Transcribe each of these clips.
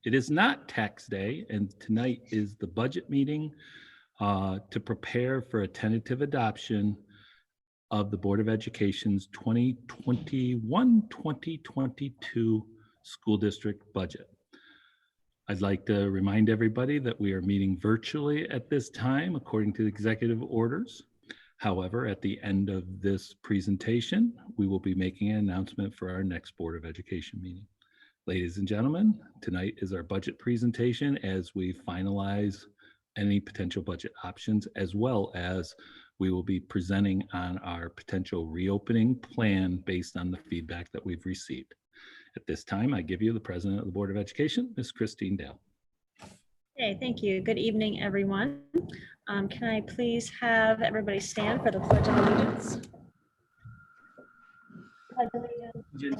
It is not tax day, and tonight is the budget meeting to prepare for a tentative adoption of the Board of Education's 2021-2022 school district budget. I'd like to remind everybody that we are meeting virtually at this time according to the executive orders. However, at the end of this presentation, we will be making an announcement for our next Board of Education meeting. Ladies and gentlemen, tonight is our budget presentation as we finalize any potential budget options, as well as we will be presenting on our potential reopening plan based on the feedback that we've received. At this time, I give you the President of the Board of Education, Ms. Christine Dale. Okay, thank you. Good evening, everyone. Can I please have everybody stand for the Pledge of Allegiance? Pledge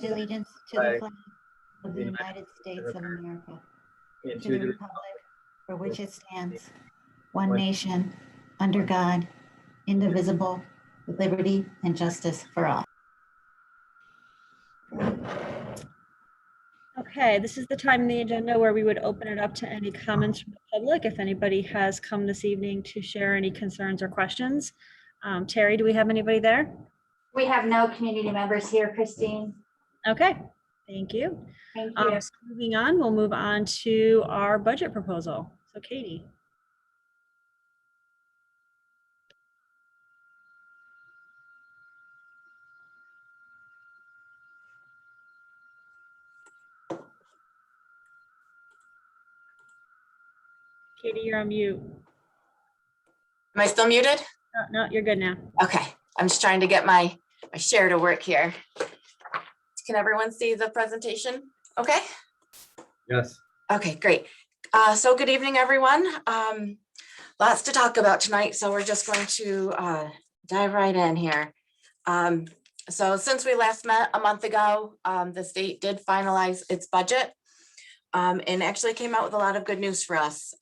allegiance to the flag of the United States of America, and to the republic for which it stands, one nation, under God, indivisible, with liberty and justice for all. Okay, this is the time in the agenda where we would open it up to any comments from the public. If anybody has come this evening to share any concerns or questions. Terry, do we have anybody there? We have no community members here, Christine. Okay, thank you. Thank you. So moving on, we'll move on to our budget proposal. So Katie. Katie, you're on mute. Am I still muted? No, you're good now. Okay, I'm just trying to get my share to work here. Can everyone see the presentation? Okay. Yes. Okay, great. So good evening, everyone. Lots to talk about tonight, so we're just going to dive right in here. So since we last met a month ago, the state did finalize its budget and actually came out with a lot of good news for us.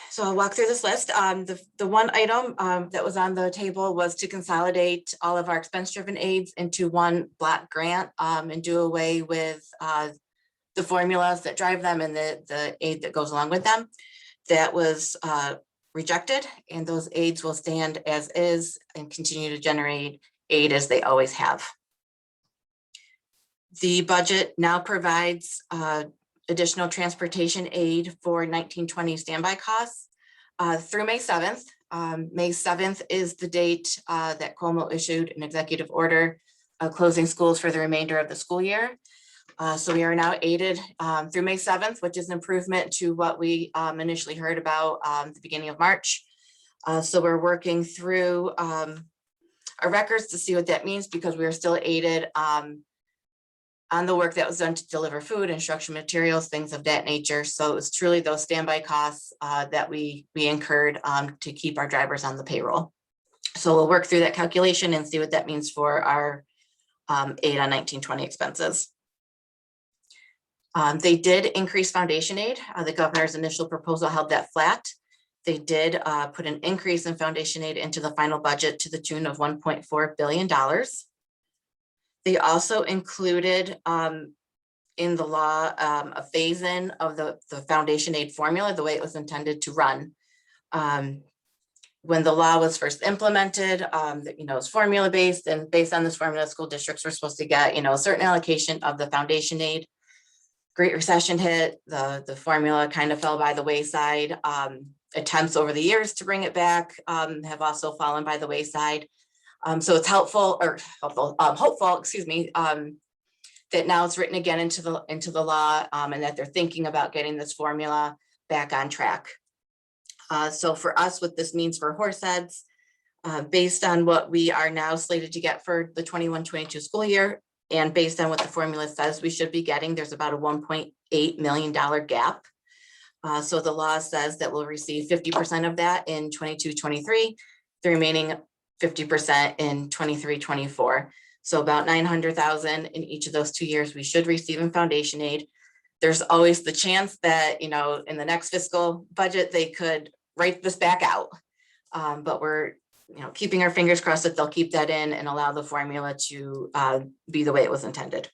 So I'll walk through this list. The one item that was on the table was to consolidate all of our expense-driven aids into one block grant and do away with the formulas that drive them and the aid that goes along with them. That was rejected, and those aids will stand as is and continue to generate aid as they always have. The budget now provides additional transportation aid for 1920 standby costs through May 7th. May 7th is the date that Cuomo issued an executive order closing schools for the remainder of the school year. So we are now aided through May 7th, which is an improvement to what we initially heard about the beginning of March. So we're working through our records to see what that means, because we are still aided on the work that was done to deliver food, instruction materials, things of that nature. So it's truly those standby costs that we incurred to keep our drivers on the payroll. So we'll work through that calculation and see what that means for our aid on 1920 expenses. They did increase foundation aid. The governor's initial proposal held that flat. They did put an increase in foundation aid into the final budget to the tune of $1.4 billion. They also included in the law a phase-in of the foundation aid formula, the way it was intended to run. When the law was first implemented, it's formula-based, and based on this formula, school districts were supposed to get, a certain allocation of the foundation aid. Great Recession hit, the formula kind of fell by the wayside. Attempts over the years to bring it back have also fallen by the wayside. So it's hopeful, excuse me, that now it's written again into the law and that they're thinking about getting this formula back on track. So for us, what this means for horse heads, based on what we are now slated to get for the 21-22 school year, and based on what the formula says we should be getting, there's about a $1.8 million gap. So the law says that we'll receive 50% of that in 22-23, the remaining 50% in 23-24. So about 900,000 in each of those 2 years we should receive in foundation aid. There's always the chance that, in the next fiscal budget, they could write this back out. But we're, keeping our fingers crossed that they'll keep that in and allow the formula to be the way it was intended.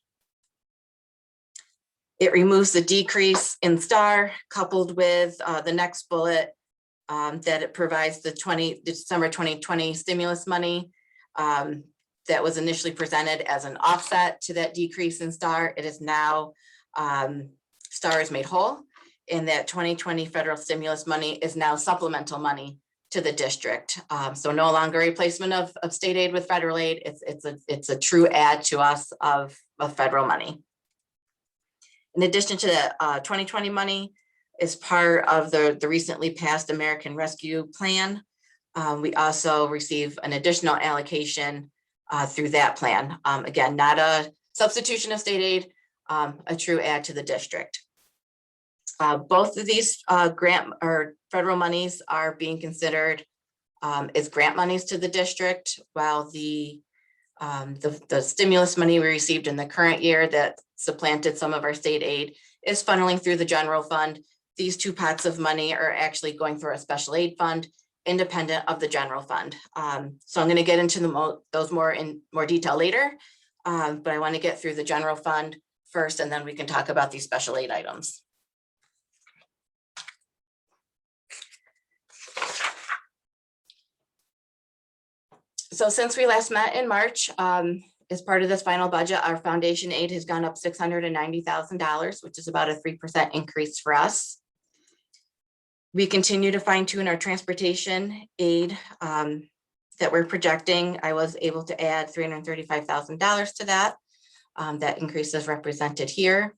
It removes the decrease in STAR coupled with the next bullet that it provides the December 2020 stimulus money that was initially presented as an offset to that decrease in STAR. It is now STAR is made whole, and that 2020 federal stimulus money is now supplemental money to the district. So no longer a replacement of state aid with federal aid. It's a true add to us of federal money. In addition to the 2020 money, is part of the recently passed American Rescue Plan. We also receive an additional allocation through that plan. Again, not a substitution of state aid, a true add to the district. Both of these grant or federal monies are being considered as grant monies to the district, while the stimulus money we received in the current year that supplanted some of our state aid is funneling through the general fund. These two pots of money are actually going through a special aid fund independent of the general fund. So I'm going to get into those in more detail later, but I want to get through the general fund first, and then we can talk about these special aid items. So since we last met in March, as part of this final budget, our foundation aid has gone up $690,000, which is about a 3% increase for us. We continue to fine tune our transportation aid that we're projecting. I was able to add $335,000 to that. That increase is represented here.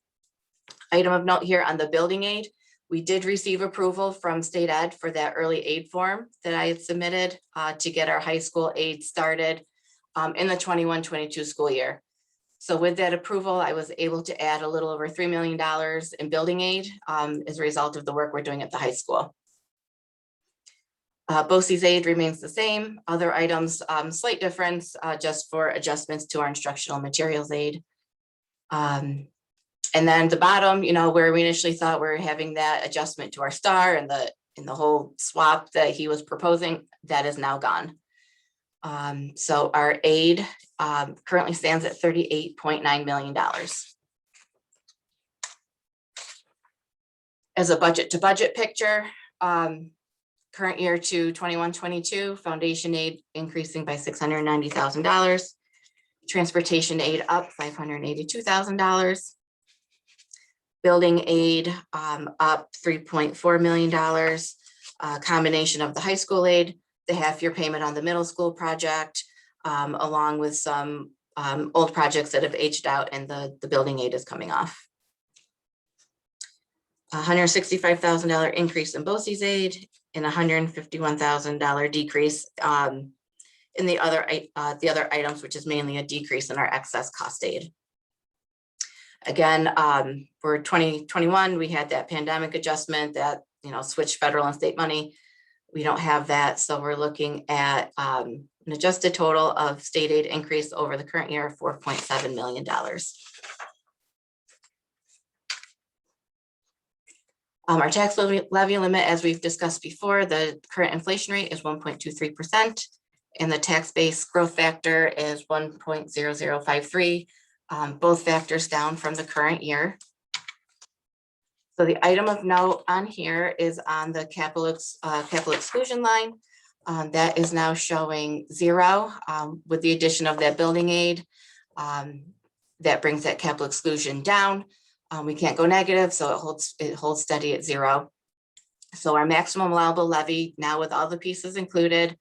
Item of note here on the building aid, we did receive approval from state ed for that early aid form that I had submitted to get our high school aid started in the 21-22 school year. So with that approval, I was able to add a little over $3 million in building aid as a result of the work we're doing at the high school. BOCES aid remains the same. Other items, slight difference just for adjustments to our instructional materials aid. And then the bottom, where we initially thought we were having that adjustment to our STAR and the whole swap that he was proposing, that is now gone. So our aid currently stands at $38.9 million. As a budget to budget picture, current year to 21-22, foundation aid increasing by $690,000, transportation aid up $582,000. Building aid up $3.4 million, combination of the high school aid, the half-year payment on the middle school project, along with some old projects that have aged out, and the building aid is coming off. $165,000 increase in BOCES aid and $151,000 decrease in the other items, which is mainly a decrease in our excess cost aid. Again, for 2021, we had that pandemic adjustment that, switched federal and state money. We don't have that. So we're looking at an adjusted total of state aid increase over the current year of $4.7 million. Our tax levy limit, as we've discussed before, the current inflation rate is 1.23%, and the tax base growth factor is 1.0053. Both factors down from the current year. So the item of note on here is on the capital exclusion line. That is now showing 0 with the addition of that building aid. That brings that capital exclusion down. We can't go negative, so it holds steady at 0. So our maximum allowable levy now, with all the pieces included,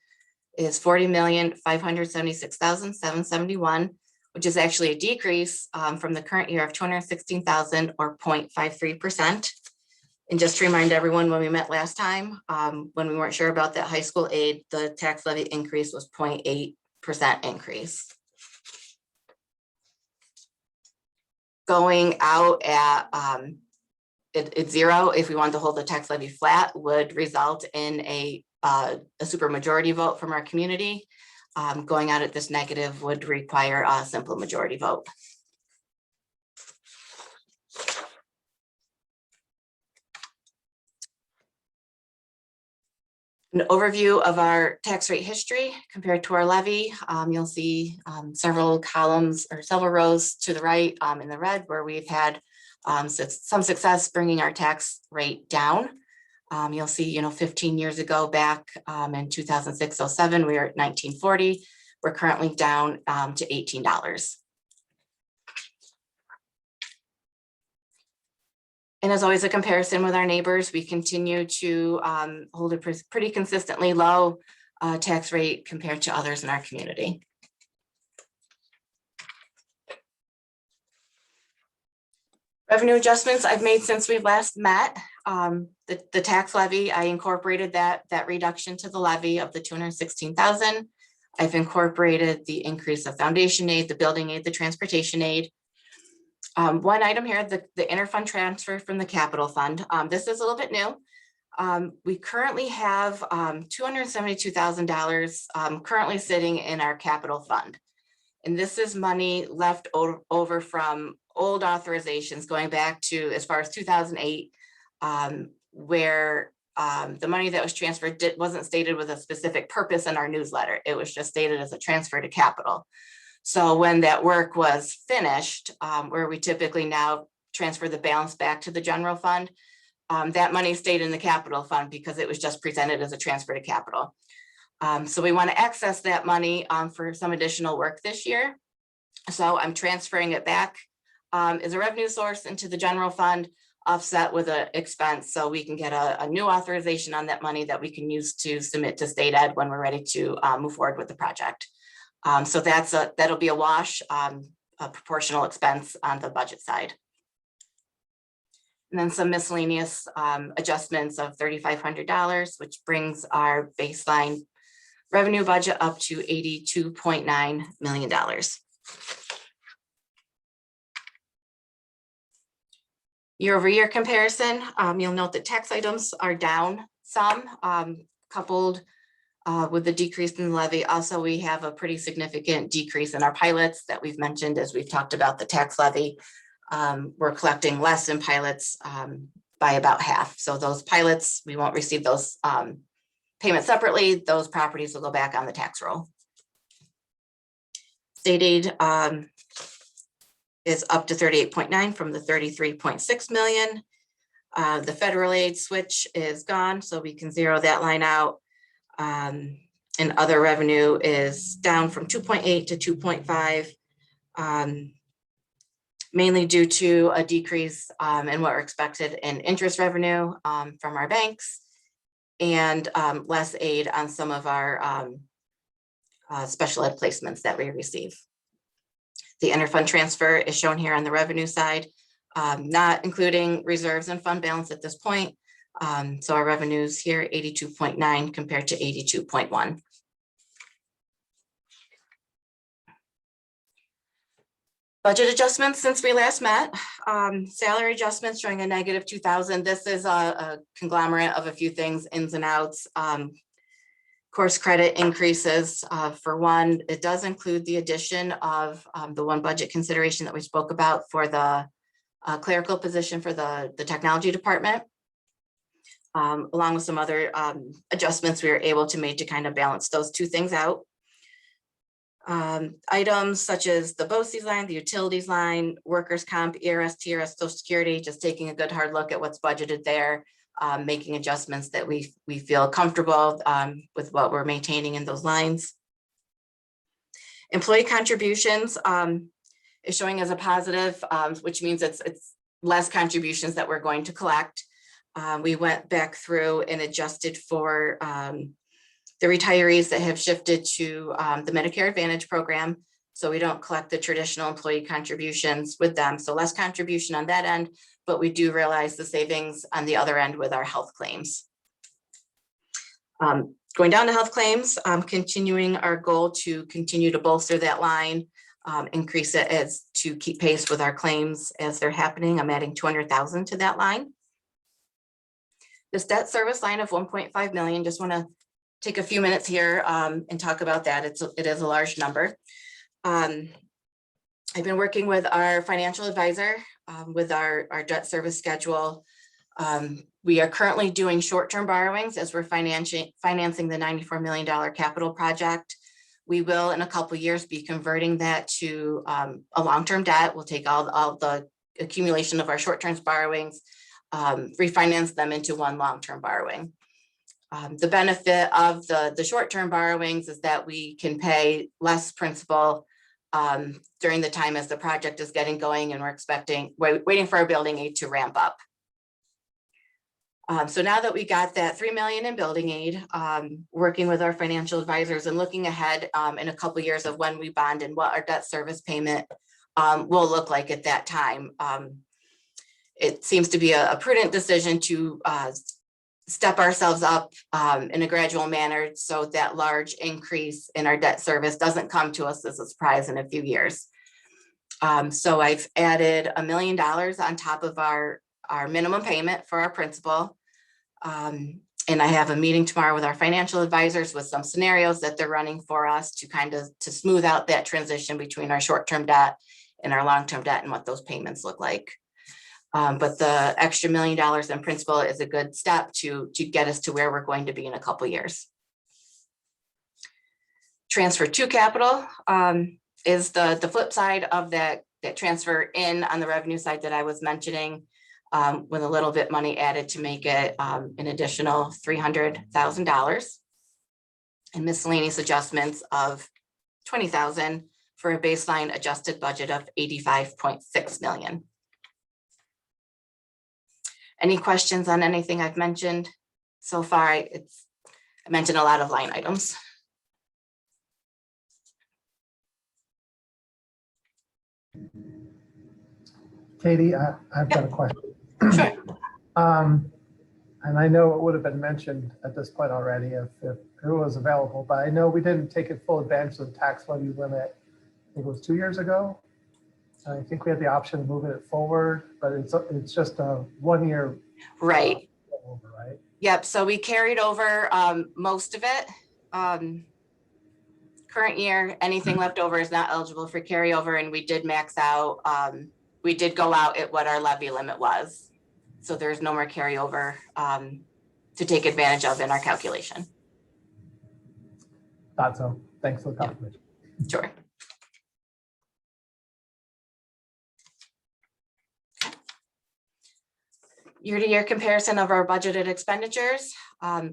is $40,576,771. which is actually a decrease from the current year of $216,000 or 0.53%. And just to remind everyone, when we met last time, when we weren't sure about that high school aid, the tax levy increase was 0.8% increase. Going out at 0, if we wanted to hold the tax levy flat, would result in a supermajority vote from our community. Going out at this negative would require a simple majority vote. An overview of our tax rate history compared to our levy. You'll see several columns or several rows to the right in the red where we've had So it's some success bringing our tax rate down. You'll see, 15 years ago back in 2006-07, we were at 1940. We're currently down to $18. And as always, a comparison with our neighbors, we continue to hold a pretty consistently low tax rate compared to others in our community. Revenue adjustments I've made since we've last met. The tax levy, I incorporated that reduction to the levy of the 216,000. I've incorporated the increase of foundation aid, the building aid, the transportation aid. One item here, the interfund transfer from the capital fund. This is a little bit new. We currently have $272,000 currently sitting in our capital fund. And this is money left over from old authorizations going back to as far as 2008, where the money that was transferred wasn't stated with a specific purpose in our newsletter. It was just stated as a transfer to capital. So when that work was finished, where we typically now transfer the balance back to the general fund, that money stayed in the capital fund because it was just presented as a transfer to capital. So we want to access that money for some additional work this year. So I'm transferring it back as a revenue source into the general fund, offset with an expense, so we can get a new authorization on that money that we can use to submit to state ed when we're ready to move forward with the project. So that'll be a wash, a proportional expense on the budget side. And then some miscellaneous adjustments of $3,500, which brings our baseline revenue budget up to $82.9 million. Year over year comparison, you'll note that tax items are down some, coupled with the decrease in the levy. Also, we have a pretty significant decrease in our pilots that we've mentioned as we've talked about the tax levy. We're collecting less in pilots by about half. So those pilots, we won't receive those payments separately. Those properties will go back on the tax roll. State aid is up to 38.9 from the 33.6 million. The federal aid switch is gone, so we can zero that line out. And other revenue is down from 2.8 to 2.5, mainly due to a decrease in what we're expected in interest revenue from our banks, and less aid on some of our special ed placements that we receive. The interfund transfer is shown here on the revenue side, not including reserves and fund balance at this point. So our revenues here, 82.9 compared to 82.1. Budget adjustments since we last met. Salary adjustments showing a negative 2,000. This is a conglomerate of a few things, ins and outs. Course credit increases. For one, it does include the addition of the one budget consideration that we spoke about for the clerical position for the technology department. Along with some other adjustments we were able to make to kind of balance those two things out. Items such as the BOCES line, the utilities line, workers' comp, ERS, TRS, Social Security, just taking a good hard look at what's budgeted there, making adjustments that we feel comfortable with what we're maintaining in those lines. Employee contributions is showing as a positive, which means it's less contributions that we're going to collect. We went back through and adjusted for the retirees that have shifted to the Medicare Advantage program. So we don't collect the traditional employee contributions with them. So less contribution on that end, but we do realize the savings on the other end with our health claims. Going down to health claims, continuing our goal to continue to bolster that line, increase it as to keep pace with our claims as they're happening. I'm adding 200,000 to that line. This debt service line of 1.5 million, just want to take a few minutes here and talk about that. It is a large number. I've been working with our financial advisor with our debt service schedule. We are currently doing short-term borrowings as we're financing the $94 million capital project. We will in a couple of years be converting that to a long-term debt. We'll take all the accumulation of our short-term borrowings, refinance them into one long-term borrowing. The benefit of the short-term borrowings is that we can pay less principal during the time as the project is getting going, and we're waiting for our building aid to ramp up. So now that we got that 3 million in building aid, working with our financial advisors and looking ahead in a couple years of when we bond and what our debt service payment will look like at that time. It seems to be a prudent decision to step ourselves up in a gradual manner so that large increase in our debt service doesn't come to us as a surprise in a few years. So I've added $1 million on top of our minimum payment for our principal. And I have a meeting tomorrow with our financial advisors with some scenarios that they're running for us to smooth out that transition between our short-term debt and our long-term debt and what those payments look like. But the extra $1 million in principal is a good step to get us to where we're going to be in a couple years. Transfer to capital is the flip side of that transfer in on the revenue side that I was mentioning, with a little bit money added to make it an additional $300,000 and miscellaneous adjustments of $20,000 for a baseline adjusted budget of $85.6 million. Any questions on anything I've mentioned so far? I mentioned a lot of line items. Katie, I've got a question. Sure. And I know it would have been mentioned at this point already if it was available, but I know we didn't take it full advantage of the tax levy limit. I think it was 2 years ago. I think we had the option of moving it forward, but it's just a 1 year. Right. Over, right? Yep. So we carried over most of it. Current year, anything left over is not eligible for carryover, and we did max out. We did go out at what our levy limit was. So there's no more carryover to take advantage of in our calculation. Thought so. Thanks for the confirmation. Sure. Year-to-year comparison of our budgeted expenditures,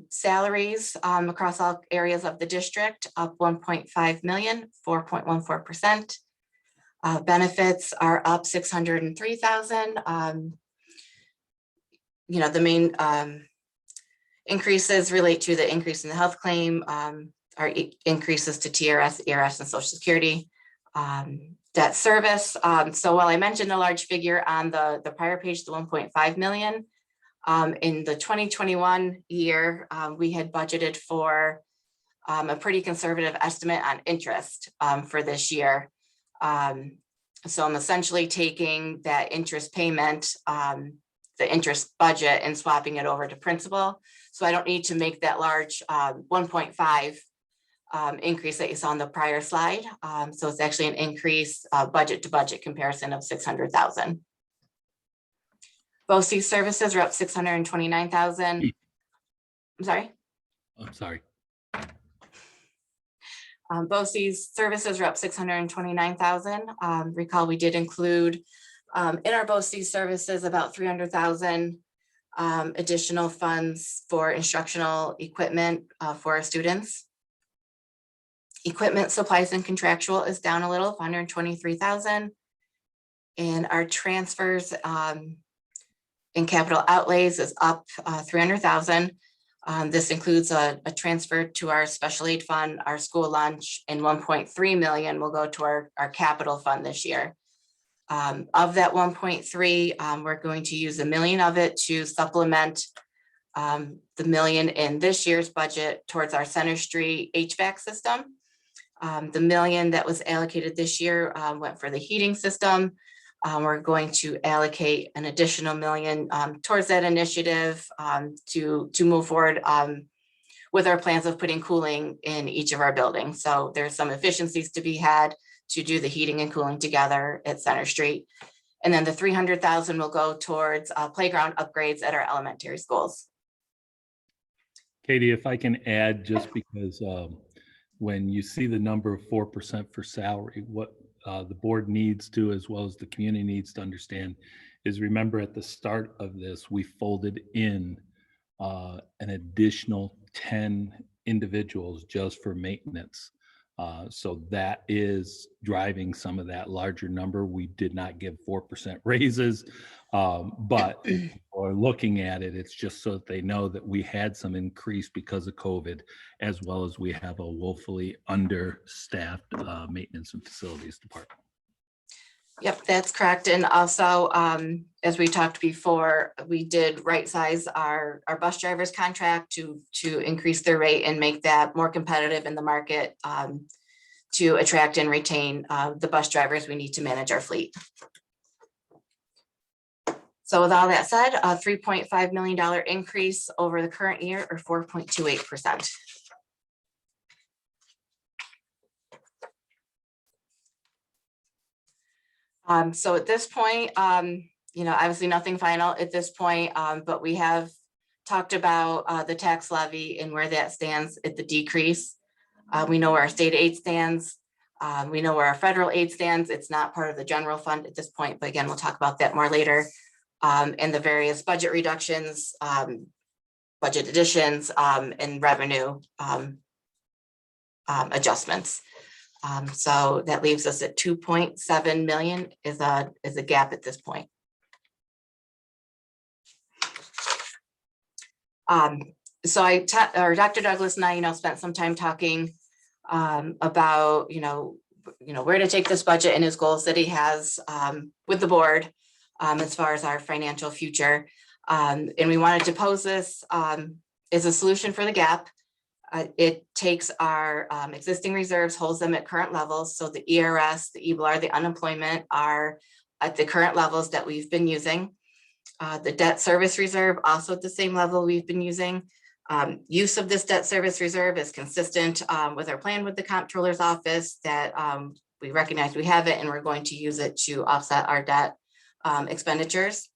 salaries across all areas of the district up 1.5 million, 4.14%. Benefits are up 603,000. You know, the main increases relate to the increase in the health claim, our increases to TRS, ERS, and Social Security. Debt service. So while I mentioned a large figure on the prior page, the 1.5 million, in the 2021 year, we had budgeted for a pretty conservative estimate on interest for this year. So I'm essentially taking that interest payment, the interest budget, and swapping it over to principal. So I don't need to make that large 1.5 increase that you saw on the prior slide. So it's actually an increase budget to budget comparison of 600,000. BOCE services are up 629,000. I'm sorry. I'm sorry. BOCE's services are up 629,000. Recall we did include in our BOCE services about 300,000 additional funds for instructional equipment for our students. Equipment, supplies, and contractual is down a little, 123,000. And our transfers in capital outlays is up 300,000. This includes a transfer to our special aid fund, our school lunch, and 1.3 million will go to our capital fund this year. Of that 1.3, we're going to use $1 million of it to supplement the $1 million in this year's budget towards our Center Street HVAC system. The $1 million that was allocated this year went for the heating system. We're going to allocate an additional $1 million towards that initiative to move forward with our plans of putting cooling in each of our buildings. So there's some efficiencies to be had to do the heating and cooling together at Center Street. And then the 300,000 will go towards playground upgrades at our elementary schools. Katie, if I can add, just because when you see the number of 4% for salary, what the board needs to, as well as the community needs to understand, is remember at the start of this, we folded in an additional 10 individuals just for maintenance. So that is driving some of that larger number. We did not give 4% raises, but or looking at it, it's just so that they know that we had some increase because of COVID, as well as we have a woefully understaffed maintenance and facilities department. Yep, that's correct. And also, as we talked before, we did right size our bus drivers contract to increase their rate and make that more competitive in the market, to attract and retain the bus drivers we need to manage our fleet. So with all that said, a $3.5 million increase over the current year, or 4.28%. So at this point, obviously nothing final at this point, but we have talked about the tax levy and where that stands at the decrease. We know where our state aid stands. We know where our federal aid stands. It's not part of the general fund at this point, but again, we'll talk about that more later. And the various budget reductions, budget additions, and revenue adjustments. So that leaves us at 2.7 million is a gap at this point. So Dr. Douglas and I, spent some time talking about, where to take this budget and his goals that he has with the board as far as our financial future. And we wanted to pose this as a solution for the gap. It takes our existing reserves, holds them at current levels. So the ERS, the EBLR, the unemployment are at the current levels that we've been using. The debt service reserve also at the same level we've been using. Use of this debt service reserve is consistent with our plan with the comptroller's office that we recognize we have it and we're going to use it to offset our debt expenditures.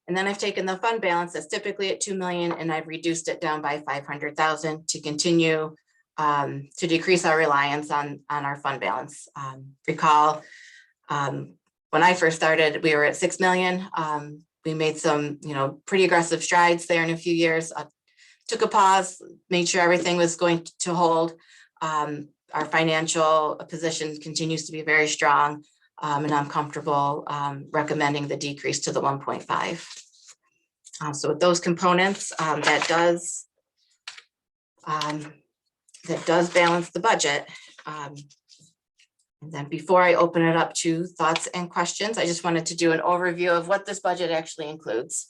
And then I've taken the fund balance that's typically at 2 million and I've reduced it down by 500,000 to continue to decrease our reliance on our fund balance. Recall when I first started, we were at 6 million. We made some, pretty aggressive strides there in a few years. Took a pause, made sure everything was going to hold. Our financial position continues to be very strong, and I'm comfortable recommending the decrease to the 1.5. So with those components, that does balance the budget. And then before I open it up to thoughts and questions, I just wanted to do an overview of what this budget actually includes.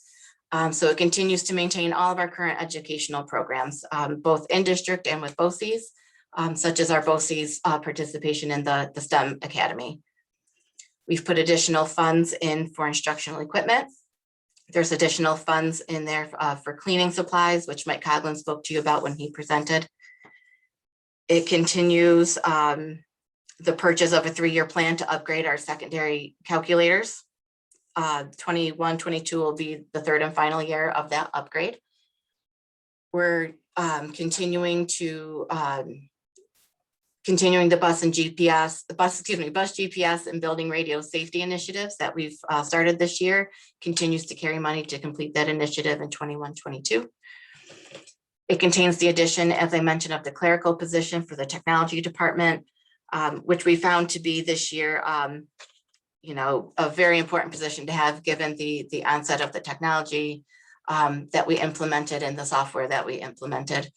So it continues to maintain all of our current educational programs, both in district and with BOCES, such as our BOCES participation in the STEM Academy. We've put additional funds in for instructional equipment. There's additional funds in there for cleaning supplies, which Mike Coughlin spoke to you about when he presented. It continues the purchase of a 3-year plan to upgrade our secondary calculators. 21-22 will be the 3rd and final year of that upgrade. We're continuing the bus GPS and building radio safety initiatives that we've started this year, continues to carry money to complete that initiative in 21-22. It contains the addition, as I mentioned, of the clerical position for the technology department, which we found to be this year, a very important position to have given the onset of the technology that we implemented and the software that we implemented.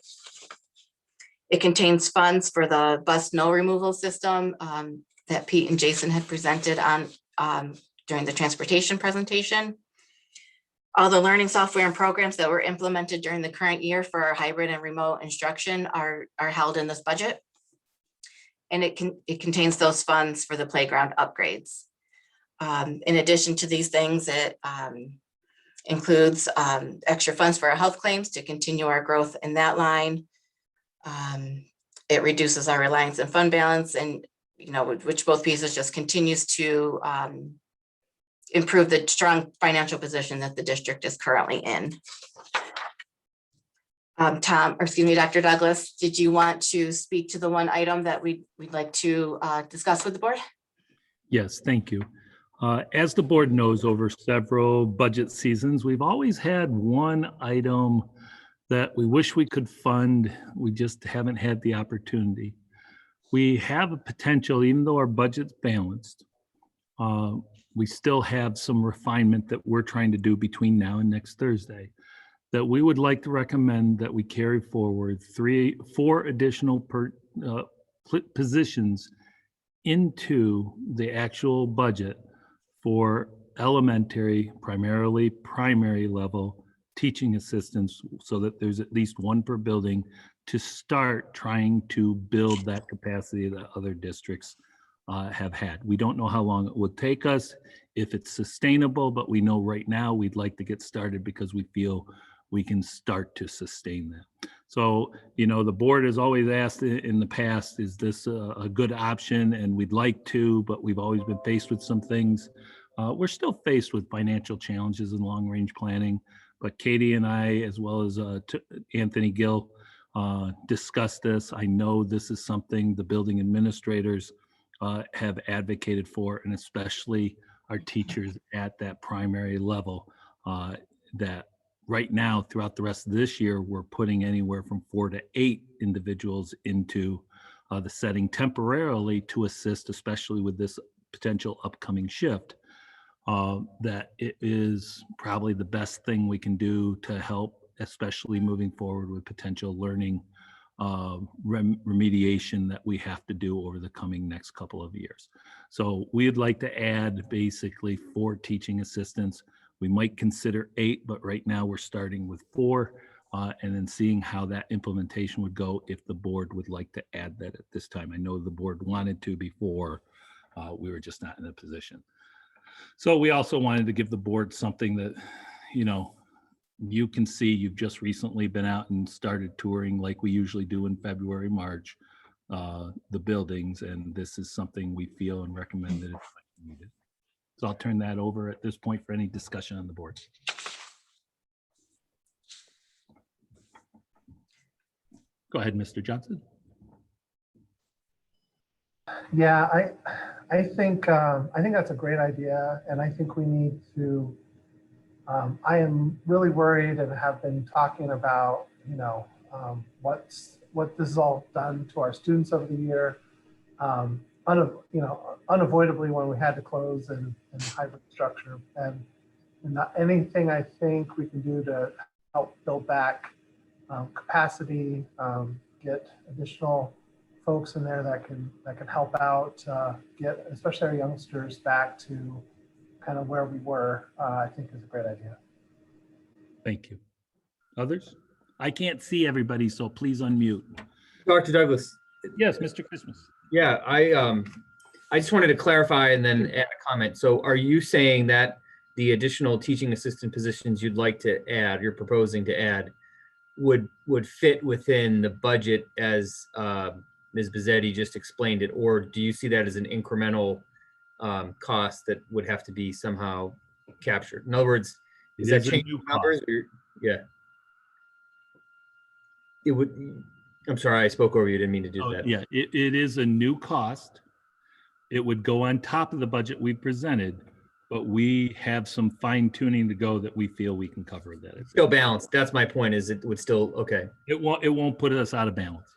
It contains funds for the bus snow removal system that Pete and Jason had presented on during the transportation presentation. All the learning software and programs that were implemented during the current year for our hybrid and remote instruction are held in this budget. And it contains those funds for the playground upgrades. In addition to these things, it includes extra funds for our health claims to continue our growth in that line. It reduces our reliance on fund balance, and which both pieces just continues to improve the strong financial position that the district is currently in. Tom, or excuse me, Dr. Douglas, did you want to speak to the one item that we'd like to discuss with the board? Yes, thank you. As the board knows, over several budget seasons, we've always had one item that we wish we could fund. We just haven't had the opportunity. We have a potential, even though our budget's balanced, we still have some refinement that we're trying to do between now and next Thursday, that we would like to recommend that we carry forward 4 additional positions into the actual budget for elementary, primarily primary level teaching assistants, so that there's at least one per building to start trying to build that capacity that other districts have had. We don't know how long it would take us, if it's sustainable, but we know right now we'd like to get started because we feel we can start to sustain that. So, you know, the board has always asked in the past, is this a good option? And we'd like to, but we've always been faced with some things. We're still faced with financial challenges in long-range planning, but Katie and I, as well as Anthony Gill, discussed this. I know this is something the building administrators have advocated for, and especially our teachers at that primary level, that right now, throughout the rest of this year, we're putting anywhere from 4 to 8 individuals into the setting temporarily to assist, especially with this potential upcoming shift. That it is probably the best thing we can do to help, especially moving forward with potential learning remediation that we have to do over the coming next couple of years. So we'd like to add basically 4 teaching assistants. We might consider 8, but right now we're starting with 4, and then seeing how that implementation would go if the board would like to add that at this time. I know the board wanted to before, we were just not in a position. So we also wanted to give the board something that, you know, you can see. You've just recently been out and started touring like we usually do in February, March, the buildings, and this is something we feel and recommend that it's needed. So I'll turn that over at this point for any discussion on the board. Go ahead, Mr. Johnson. Yeah, I think that's a great idea, and I think we need to. I am really worried and have been talking about, you know, what this has all done to our students over the year. Unavoidably when we had to close in hybrid structure, and not anything I think we can do to help build back capacity, get additional folks in there that can help out, get especially our youngsters back to kind of where we were, I think is a great idea. Thank you. Others? I can't see everybody, so please unmute. Dr. Douglas. Yes, Mr. Christmas. Yeah, I just wanted to clarify and then add a comment. So are you saying that the additional teaching assistant positions you'd like to add, you're proposing to add, would fit within the budget as Ms. Bizzetti just explained it, or do you see that as an incremental cost that would have to be somehow captured? In other words, is that changing numbers? Or, yeah. It would. I'm sorry, I spoke over you. Didn't mean to do that. Yeah, it is a new cost. It would go on top of the budget we presented, but we have some fine tuning to go that we feel we can cover that. Still balanced. That's my point. Is it would still okay? It won't put us out of balance.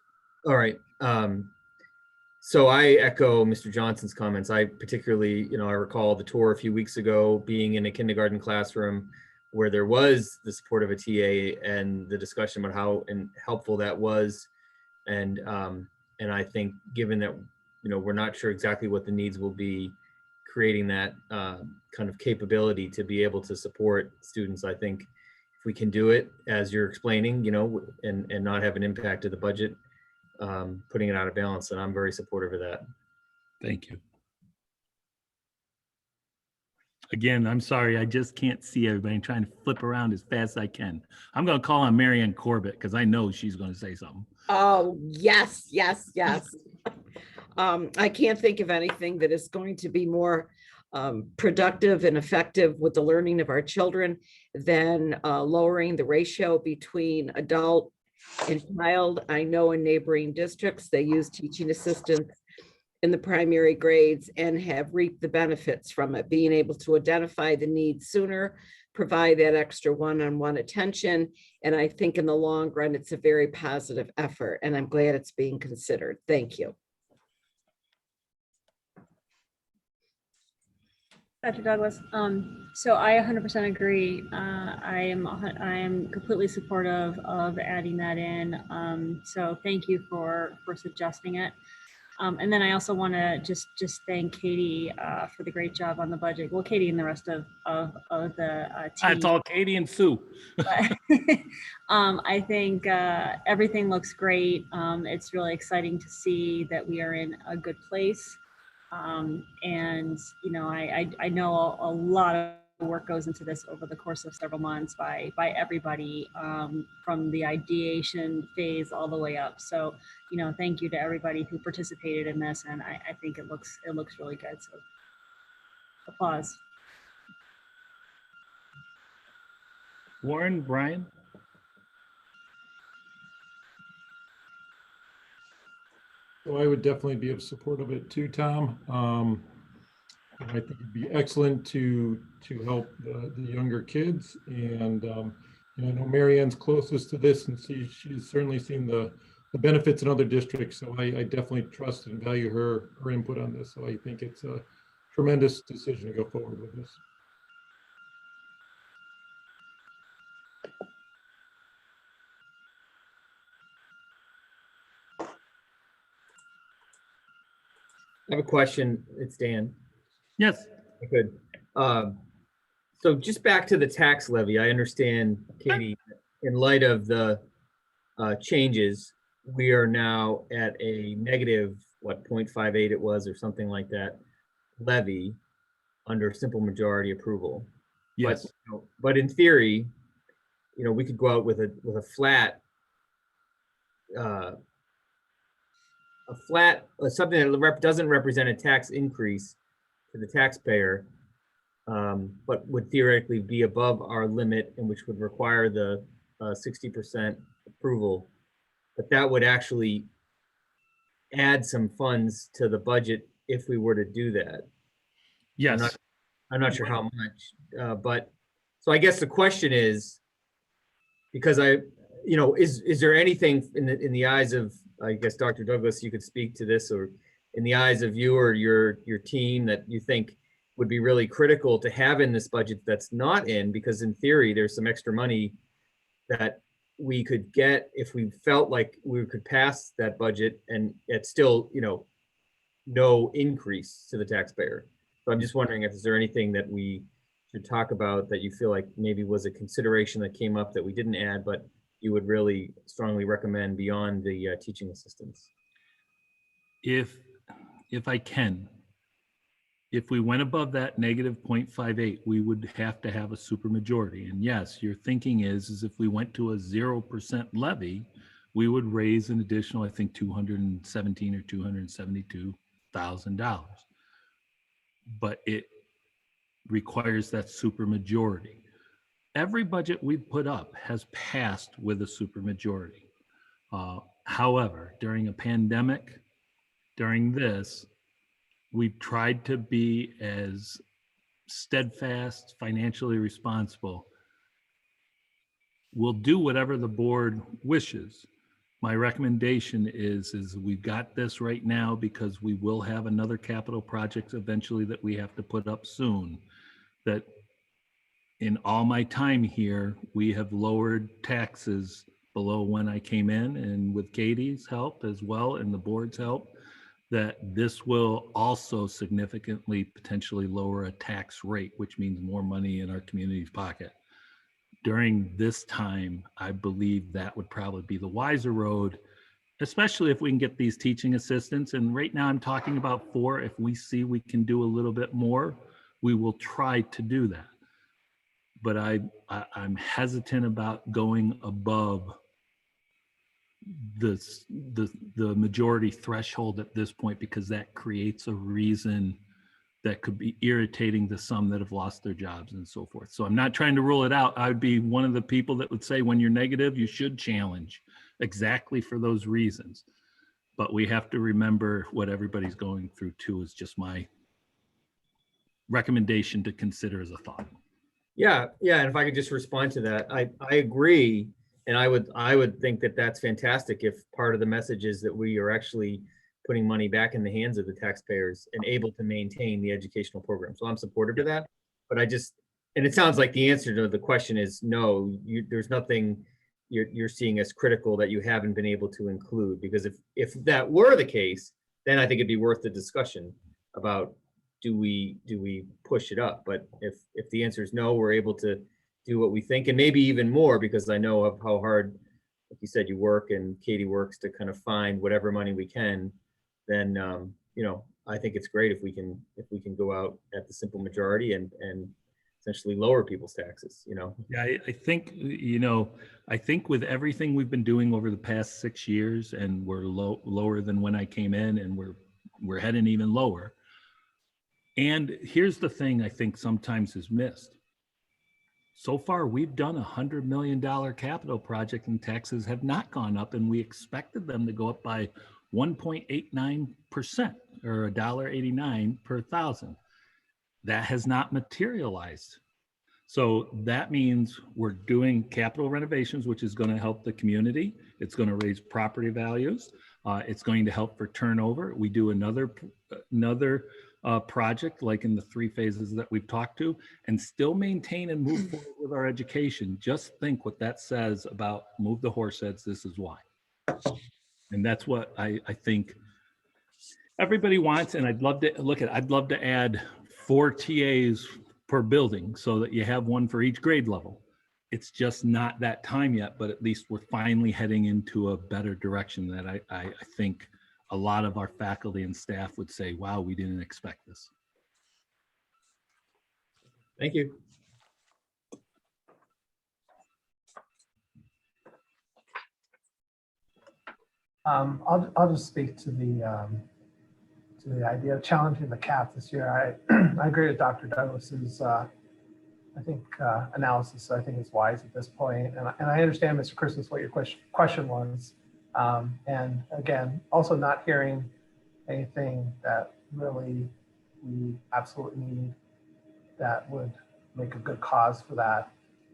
All right. So I echo Mr. Johnson's comments. I particularly, I recall the tour a few weeks ago, being in a kindergarten classroom where there was the support of a TA and the discussion about how helpful that was. And I think given that, we're not sure exactly what the needs will be, creating that kind of capability to be able to support students, I think if we can do it as you're explaining, and not have an impact to the budget, putting it out of balance, and I'm very supportive of that. Thank you. Again, I'm sorry, I just can't see everybody. I'm trying to flip around as fast as I can. I'm going to call on Marianne Corbett because I know she's going to say something. Oh, yes. I can't think of anything that is going to be more productive and effective with the learning of our children than lowering the ratio between adult and child. I know in neighboring districts, they use teaching assistants in the primary grades and have reaped the benefits from it, being able to identify the needs sooner, provide that extra one-on-one attention. And I think in the long run, it's a very positive effort, and I'm glad it's being considered. Thank you. Dr. Douglas, so I 100% agree. I am completely supportive of adding that in. So thank you for suggesting it. And then I also want to just thank Katie for the great job on the budget. Well, Katie and the rest of the team. It's all Katie and Sue. I think everything looks great. It's really exciting to see that we are in a good place. And, you know, I know a lot of work goes into this over the course of several months by everybody, from the ideation phase all the way up. So, you know, thank you to everybody who participated in this. And I think it looks really good. So applause. Warren, Brian? So I would definitely be of support of it too, Tom. I think it'd be excellent to help the younger kids. And you know, I know Marianne's closest to this, and she's certainly seen the benefits in other districts. So I definitely trust and value her input on this. So I think it's a tremendous decision to go forward with this. I have a question. It's Dan. Yes. Good. So just back to the tax levy, I understand, Katie, in light of the changes, we are now at a negative, what, 0.58 it was, or something like that, levy under simple majority approval. Yes. But in theory, you know, we could go out with a flat, something that doesn't represent a tax increase to the taxpayer, but would theoretically be above our limit, and which would require the 60% approval. But that would actually add some funds to the budget if we were to do that. Yes. I'm not sure how much, but so I guess the question is, because you know, is there anything in the eyes of, I guess, Dr. Douglas, you could speak to this, or in the eyes of you or your team, that you think would be really critical to have in this budget that's not in? Because in theory, there's some extra money that we could get if we felt like we could pass that budget, and it's still, you know, no increase to the taxpayer. So I'm just wondering if is there anything that we should talk about that you feel like maybe was a consideration that came up that we didn't add, but you would really strongly recommend beyond the teaching assistants? If I can, if we went above that negative 0.58, we would have to have a supermajority. And yes, your thinking is if we went to a 0% levy, we would raise an additional, I think, $217,000 or $272,000. But it requires that supermajority. Every budget we've put up has passed with a supermajority. However, during a pandemic, during this, we've tried to be as steadfast, financially responsible. We'll do whatever the board wishes. My recommendation is we've got this right now because we will have another capital project eventually that we have to put up soon. That in all my time here, we have lowered taxes below when I came in, and with Katie's help as well and the board's help, that this will also significantly potentially lower a tax rate, which means more money in our community's pocket. During this time, I believe that would probably be the wiser road, especially if we can get these teaching assistants. And right now I'm talking about 4. If we see we can do a little bit more, we will try to do that. But I'm hesitant about going above the majority threshold at this point, because that creates a reason that could be irritating to some that have lost their jobs and so forth. So I'm not trying to rule it out. I would be one of the people that would say when you're negative, you should challenge, exactly for those reasons. But we have to remember what everybody's going through too, is just my recommendation to consider as a thought. Yeah, yeah, and if I could just respond to that, I agree. And I would think that that's fantastic if part of the message is that we are actually putting money back in the hands of the taxpayers and able to maintain the educational program. So I'm supportive of that. But and it sounds like the answer to the question is no, there's nothing you're seeing as critical that you haven't been able to include, because if that were the case, then I think it'd be worth the discussion about do we push it up? But if the answer is no, we're able to do what we think, and maybe even more, because I know of how hard, like you said, you work and Katie works to kind of find whatever money we can, then I think it's great if we can go out at the simple majority and essentially lower people's taxes. Yeah, I think, I think with everything we've been doing over the past 6 years, and we're lower than when I came in, and we're heading even lower. And here's the thing I think sometimes is missed. So far, we've done $100 million capital project, and taxes have not gone up, and we expected them to go up by 1.89%, or $1.89 per thousand. That has not materialized. So that means we're doing capital renovations, which is going to help the community. It's going to raise property values. It's going to help for turnover. We do another project, like in the 3 phases that we've talked to, and still maintain and move forward with our education. Just think what that says about move the horse heads. This is why. And that's what I think everybody wants. And I'd love to add 4 TAs per building so that you have one for each grade level. It's just not that time yet, but at least we're finally heading into a better direction that I think a lot of our faculty and staff would say, wow, we didn't expect this. Thank you. I'll just speak to the idea of challenging the cap this year. I agree with Dr. Douglas's analysis. So I think it's wise at this point. And I understand, Mr. Christmas, what your question was. And again, also not hearing anything that really we absolutely need that would make a good cause for that.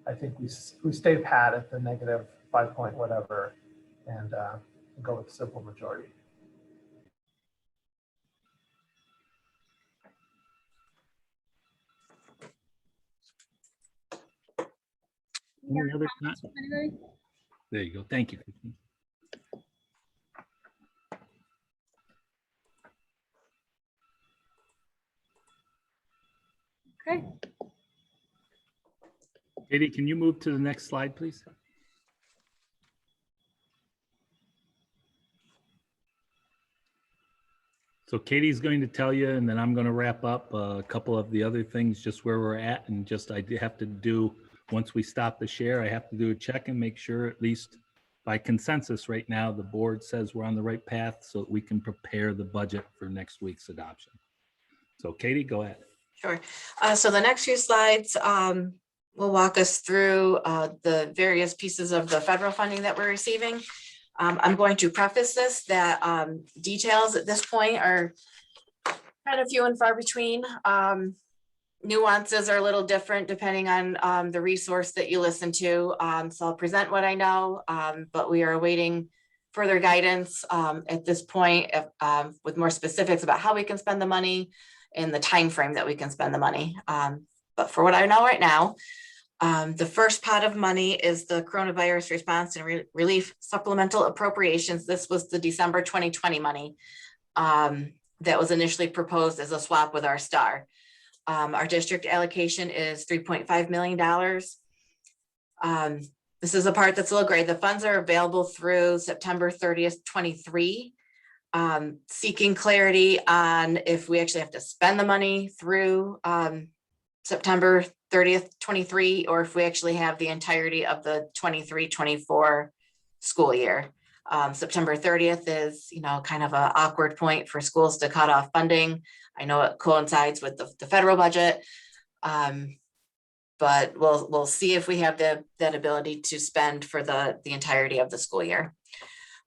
I think we stay pat at the -5 point whatever and go with the simple majority. Any other comments? There you go. Thank you, Christine. Okay. Katie, can you move to the next slide, please? So Katie's going to tell you, and then I'm going to wrap up a couple of the other things, just where we're at, and just I have to do, once we stop the share, I have to do a check and make sure, at least by consensus right now, the board says we're on the right path so that we can prepare the budget for next week's adoption. So Katie, go ahead. Sure. So the next few slides will walk us through the various pieces of the federal funding that we're receiving. I'm going to preface this that details at this point are kind of few and far between. Nuances are a little different depending on the resource that you listen to. So I'll present what I know, but we are awaiting further guidance at this point with more specifics about how we can spend the money and the time frame that we can spend the money. But for what I know right now, the first pot of money is the coronavirus response and relief supplemental appropriations. This was the December 2020 money that was initially proposed as a swap with our STAR. Our district allocation is $3.5 million. This is a part that's a little gray. The funds are available through September 30th, 23. Seeking clarity on if we actually have to spend the money through September 30th, 23, or if we actually have the entirety of the 23-24 school year. September 30th is, kind of an awkward point for schools to cut off funding. I know it coincides with the federal budget, but but we'll see if we have that ability to spend for the entirety of the school year.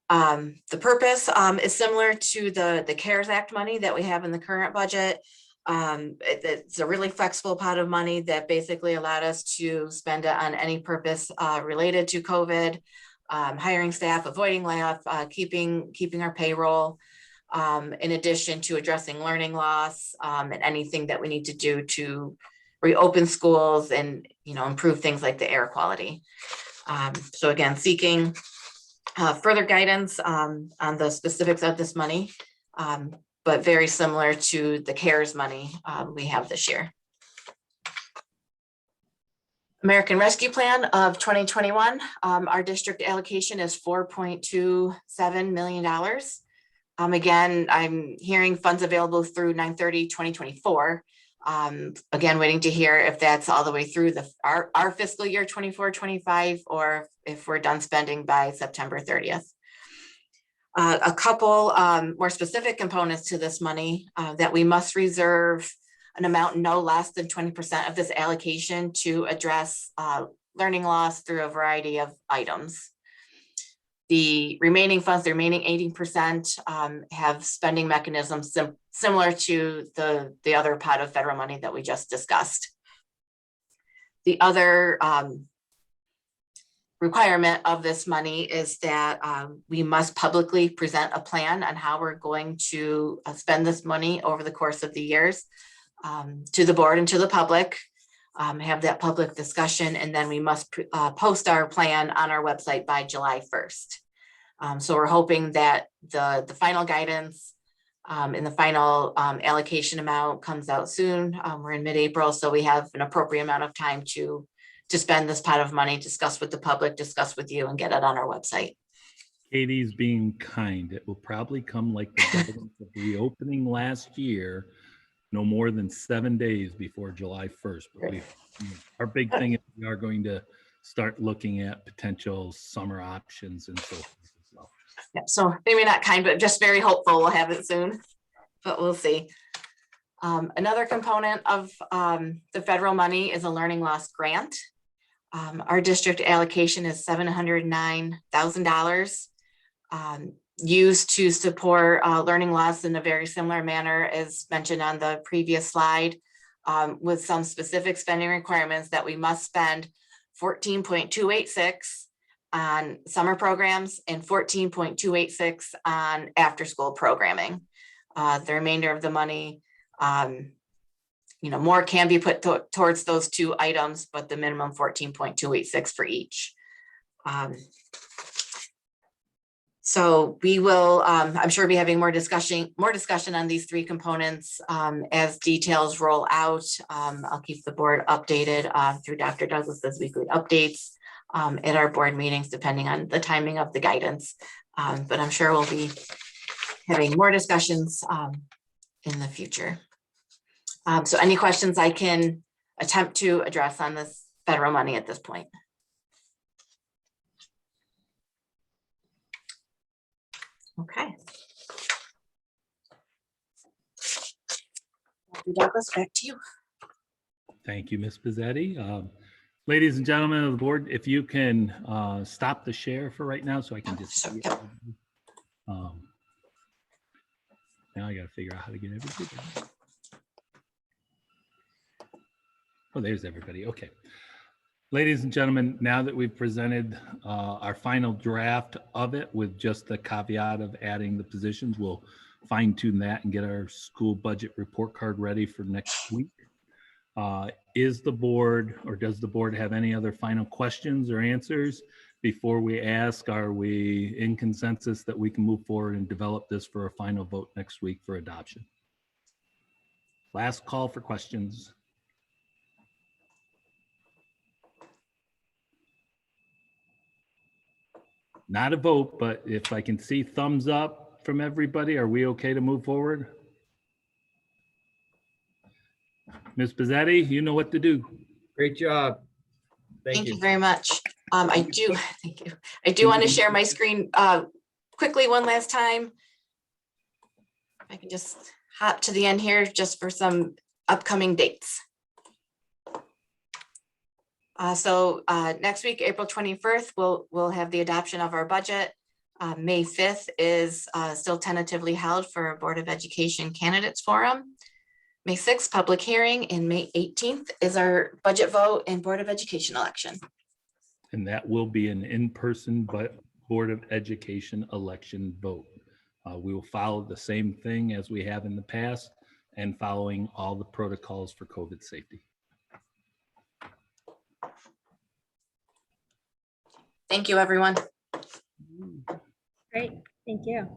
The purpose is similar to the CARES Act money that we have in the current budget. It's a really flexible pot of money that basically allowed us to spend it on any purpose related to COVID, hiring staff, avoiding layoff, keeping our payroll, in addition to addressing learning loss, and anything that we need to do to reopen schools and, improve things like the air quality. So again, seeking further guidance on the specifics of this money, but very similar to the CARES money we have this year. American Rescue Plan of 2021, our district allocation is $4.27 million. Again, I'm hearing funds available through 9/30/2024. Again, waiting to hear if that's all the way through our fiscal year 24-25, or if we're done spending by September 30th. A couple more specific components to this money, that we must reserve an amount no less than 20% of this allocation to address learning loss through a variety of items. The remaining funds, the remaining 80%, have spending mechanisms similar to the other pot of federal money that we just discussed. The other requirement of this money is that we must publicly present a plan on how we're going to spend this money over the course of the years, to the board and to the public, have that public discussion, and then we must post our plan on our website by July 1st. So we're hoping that the final guidance and the final allocation amount comes out soon. We're in mid-April, so we have an appropriate amount of time to spend this pot of money, discuss with the public, discuss with you, and get it on our website. Katie's being kind. It will probably come like the guidance of reopening last year, no more than 7 days before July 1st. But our big thing is we are going to start looking at potential summer options and so forth as well. Yeah, so maybe not kind, but just very hopeful we'll have it soon, but we'll see. Another component of the federal money is a learning loss grant. Our district allocation is $709,000, used to support learning loss in a very similar manner as mentioned on the previous slide, with some specific spending requirements that we must spend 14.286 on summer programs and 14.286 on after-school programming. The remainder of the money, more can be put towards those two items, but the minimum 14.286 for each. So we will, I'm sure, be having more discussion on these three components as details roll out. I'll keep the board updated through Dr. Douglas's weekly updates at our board meetings, depending on the timing of the guidance. But I'm sure we'll be having more discussions in the future. So any questions I can attempt to address on this federal money at this point? Okay. Dr. Douglas, back to you. Thank you, Ms. Pizzetti. Ladies and gentlemen of the board, if you can stop the share for right now so I can just see it. Now I got to figure out how to get everybody. Oh, there's everybody. Okay. Ladies and gentlemen, now that we've presented our final draft of it with just the caveat of adding the positions, we'll fine tune that and get our school budget report card ready for next week. Is the board, or does the board have any other final questions or answers before we ask, are we in consensus that we can move forward and develop this for a final vote next week for adoption? Last call for questions. Not a vote, but if I can see thumbs up from everybody, are we okay to move forward? Ms. Pizzetti, you know what to do. Great job. Thank you very much. Thank you. I do want to share my screen quickly one last time. I can just hop to the end here just for some upcoming dates. Next week, April 21st, we'll have the adoption of our budget. May 5th is still tentatively held for Board of Education Candidates Forum. May 6th, public hearing, and May 18th is our budget vote and Board of Education election. And that will be an in-person but Board of Education election vote. We will follow the same thing as we have in the past and following all the protocols for COVID safety. Thank you, everyone. Great, thank you.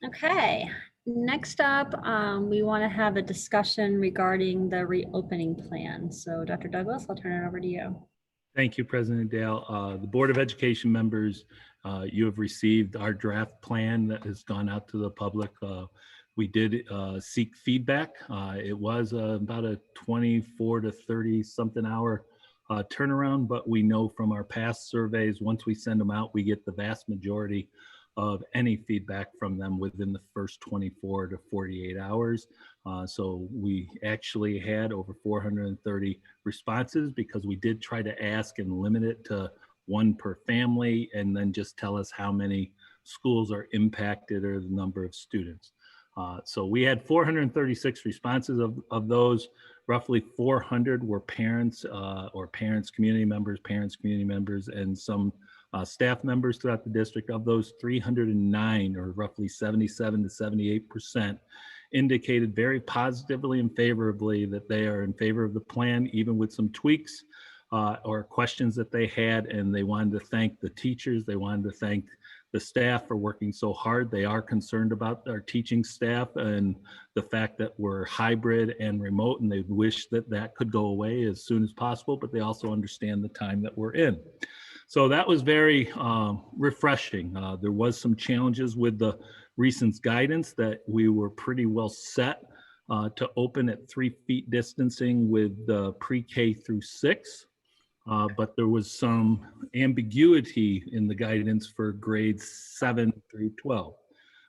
Okay, next up, we want to have a discussion regarding the reopening plan. So Dr. Douglas, I'll turn it over to you. Thank you, President Dale. The Board of Education members, you have received our draft plan that has gone out to the public. We did seek feedback. It was about a 24 to 30 something hour turnaround, but we know from our past surveys, once we send them out, we get the vast majority of any feedback from them within the first 24 to 48 hours. So we actually had over 430 responses because we did try to ask and limit it to one per family and then just tell us how many schools are impacted or the number of students. So we had 436 responses. Of those, roughly 400 were parents or community members, and some staff members throughout the district. Of those, 309, or roughly 77 to 78%, indicated very positively and favorably that they are in favor of the plan, even with some tweaks or questions that they had. And they wanted to thank the teachers. They wanted to thank the staff for working so hard. They are concerned about our teaching staff and the fact that we're hybrid and remote, and they wish that that could go away as soon as possible, but they also understand the time that we're in. So that was very refreshing. There was some challenges with the recent guidance that we were pretty well set to open at 3 feet distancing with pre-K through 6. But there was some ambiguity in the guidance for grades 7 through 12.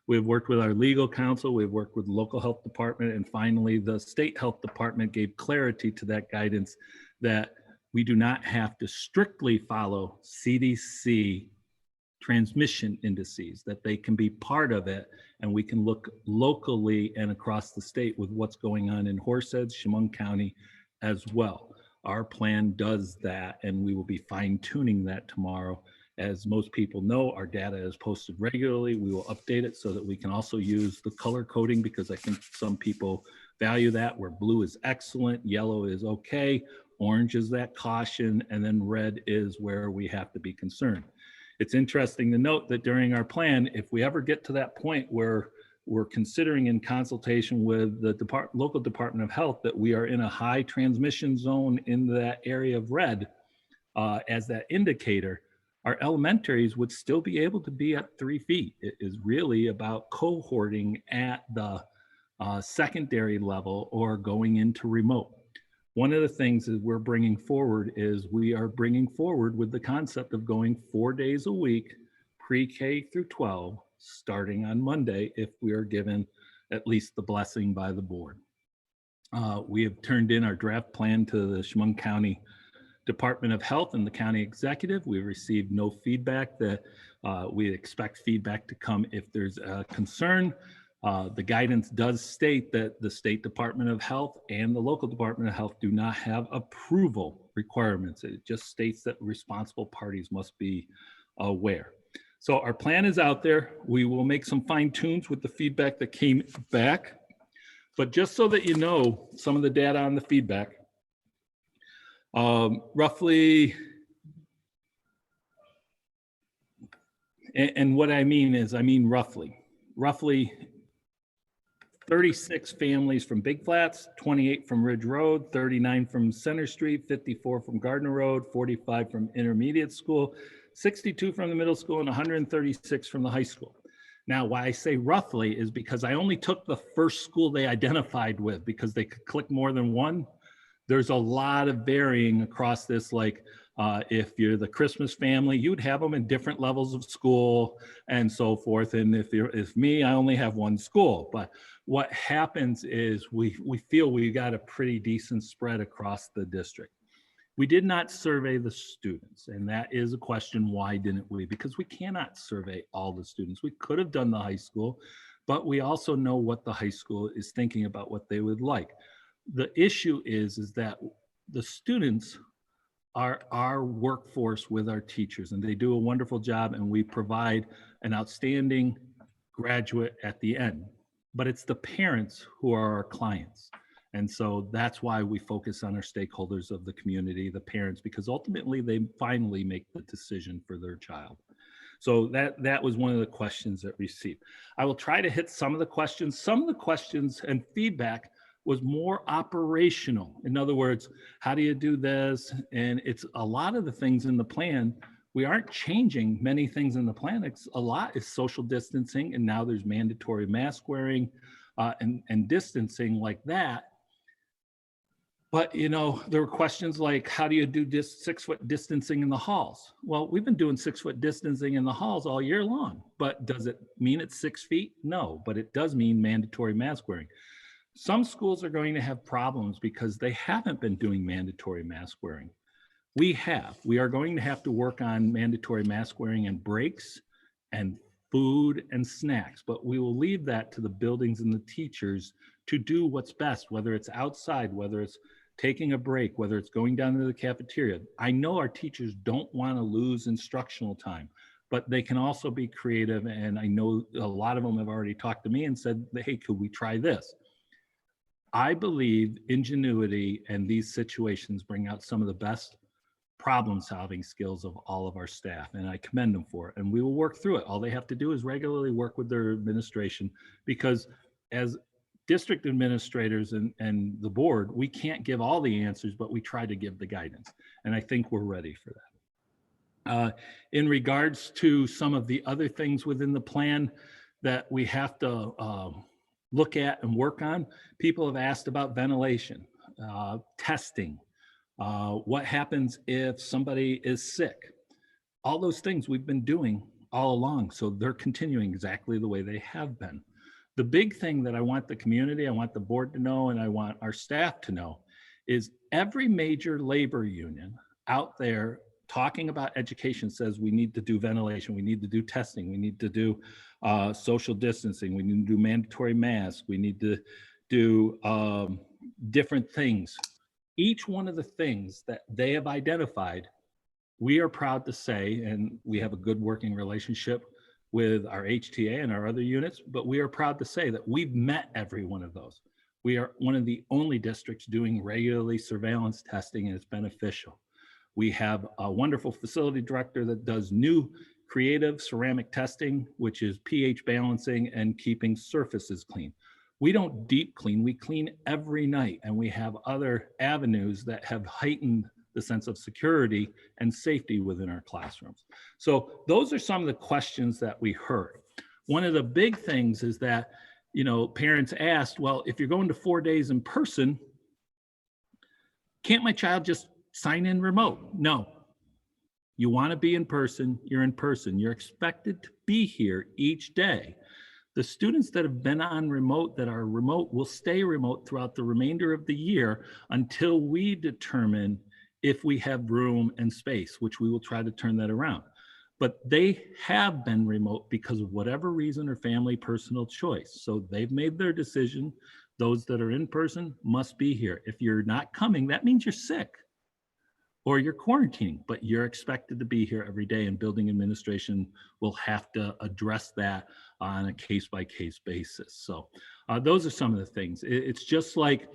We've worked with our legal counsel, we've worked with the local health department, and finally the state health department gave clarity to that guidance that we do not have to strictly follow CDC transmission indices, that they can be part of it, and we can look locally and across the state with what's going on in Horseheads, Chemung County as well. Our plan does that, and we will be fine-tuning that tomorrow. As most people know, our data is posted regularly. We will update it so that we can also use the color coding, because I think some people value that, where blue is excellent, yellow is okay, orange is that caution, and then red is where we have to be concerned. It's interesting to note that during our plan, if we ever get to that point where we're considering, in consultation with the local Department of Health, that we are in a high transmission zone in that area of red as that indicator, our elementaries would still be able to be at 3 feet. It is really about cohorting at the secondary level or going into remote. One of the things that we're bringing forward is we are bringing forward with the concept of going 4 days a week, pre-K through 12, starting on Monday, if we are given at least the blessing by the board. We have turned in our draft plan to the Chemung County Department of Health and the county executive. We received no feedback. That we expect feedback to come if there's a concern. The guidance does state that the State Department of Health and the local Department of Health do not have approval requirements. It just states that responsible parties must be aware. So our plan is out there. We will make some fine tunes with the feedback that came back. But just so that you know some of the data on the feedback, roughly, and what I mean is, I mean roughly 36 families from Big Flats, 28 from Ridge Road, 39 from Center Street, 54 from Gardner Road, 45 from Intermediate School, 62 from the middle school, and 136 from the high school. Now, why I say roughly is because I only took the first school they identified with, because they could click more than one. There's a lot of varying across this, like if you're the Christmas family, you'd have them in different levels of school and so forth. And if me, I only have one school. But what happens is we feel we got a pretty decent spread across the district. We did not survey the students, and that is a question, why didn't we? Because we cannot survey all the students. We could have done the high school, but we also know what the high school is thinking about what they would like. The issue is that the students are our workforce with our teachers, and they do a wonderful job, and we provide an outstanding graduate at the end. But it's the parents who are our clients. And so that's why we focus on our stakeholders of the community, the parents, because ultimately they finally make the decision for their child. So that was one of the questions that received. I will try to hit some of the questions. Some of the questions and feedback was more operational. In other words, how do you do this? And it's a lot of the things in the plan. We aren't changing many things in the plan. It's a lot is social distancing, and now there's mandatory mask wearing and distancing like that. But, you know, there were questions like, how do you do this 6-foot distancing in the halls? Well, we've been doing 6-foot distancing in the halls all year long, but does it mean it's 6 feet? No, but it does mean mandatory mask wearing. Some schools are going to have problems because they haven't been doing mandatory mask wearing. We are going to have to work on mandatory mask wearing and breaks and food and snacks, but we will leave that to the buildings and the teachers to do what's best, whether it's outside, whether it's taking a break, whether it's going down to the cafeteria. I know our teachers don't want to lose instructional time, but they can also be creative. And I know a lot of them have already talked to me and said, hey, could we try this? I believe ingenuity and these situations bring out some of the best problem-solving skills of all of our staff, and I commend them for it. And we will work through it. All they have to do is regularly work with their administration, because as district administrators and the board, we can't give all the answers, but we try to give the guidance. And I think we're ready for that. In regards to some of the other things within the plan that we have to look at and work on, people have asked about ventilation, testing, what happens if somebody is sick. All those things we've been doing all along, so they're continuing exactly the way they have been. The big thing that I want the community, I want the board to know, and I want our staff to know is every major labor union out there talking about education says we need to do ventilation, we need to do testing, we need to do social distancing, we need to do mandatory masks, we need to do different things. Each one of the things that they have identified, we are proud to say, and we have a good working relationship with our HTA and our other units, but we are proud to say that we've met every one of those. We are one of the only districts doing regularly surveillance testing, and it's beneficial. We have a wonderful facility director that does new creative ceramic testing, which is pH balancing and keeping surfaces clean. We don't deep clean, we clean every night, and we have other avenues that have heightened the sense of security and safety within our classrooms. So those are some of the questions that we heard. One of the big things is that, you know, parents asked, well, if you're going to 4 days in person, can't my child just sign in remote? No. You want to be in person, you're in person. You're expected to be here each day. The students that have been on remote, that are remote, will stay remote throughout the remainder of the year until we determine if we have room and space, which we will try to turn that around. But they have been remote because of whatever reason or family personal choice. So they've made their decision. Those that are in person must be here. If you're not coming, that means you're sick or you're quarantining, but you're expected to be here every day, and building administration will have to address that on a case-by-case basis. So those are some of the things. It's just like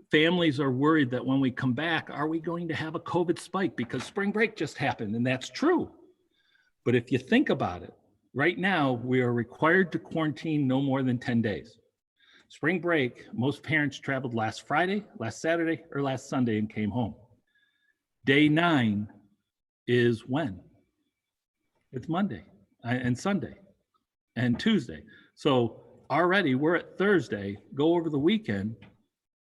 families are worried that when we come back, are we going to have a COVID spike because spring break just happened? And that's true. But if you think about it, right now, we are required to quarantine no more than 10 days. Spring break, most parents traveled last Friday, last Saturday, or last Sunday and came home. Day 9 is when? It's Monday and Sunday and Tuesday. So already we're at Thursday, go over the weekend,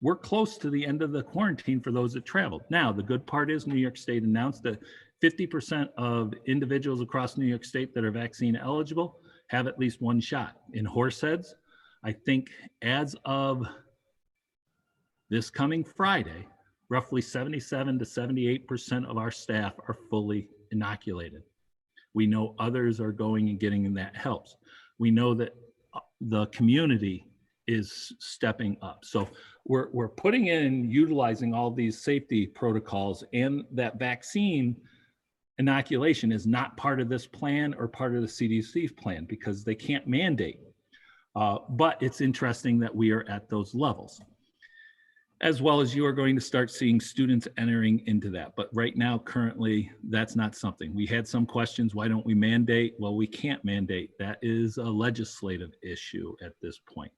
we're close to the end of the quarantine for those that traveled. Now, the good part is New York State announced that 50% of individuals across New York State that are vaccine eligible have at least one shot. In Horseheads, I think as of this coming Friday, roughly 77 to 78% of our staff are fully inoculated. We know others are going and getting, and that helps. We know that the community is stepping up. So we're putting in, utilizing all these safety protocols, and that vaccine inoculation is not part of this plan or part of the CDC plan because they can't mandate. But it's interesting that we are at those levels, as well as you are going to start seeing students entering into that. But right now, currently, that's not something. We had some questions, why don't we mandate? Well, we can't mandate. That is a legislative issue at this point.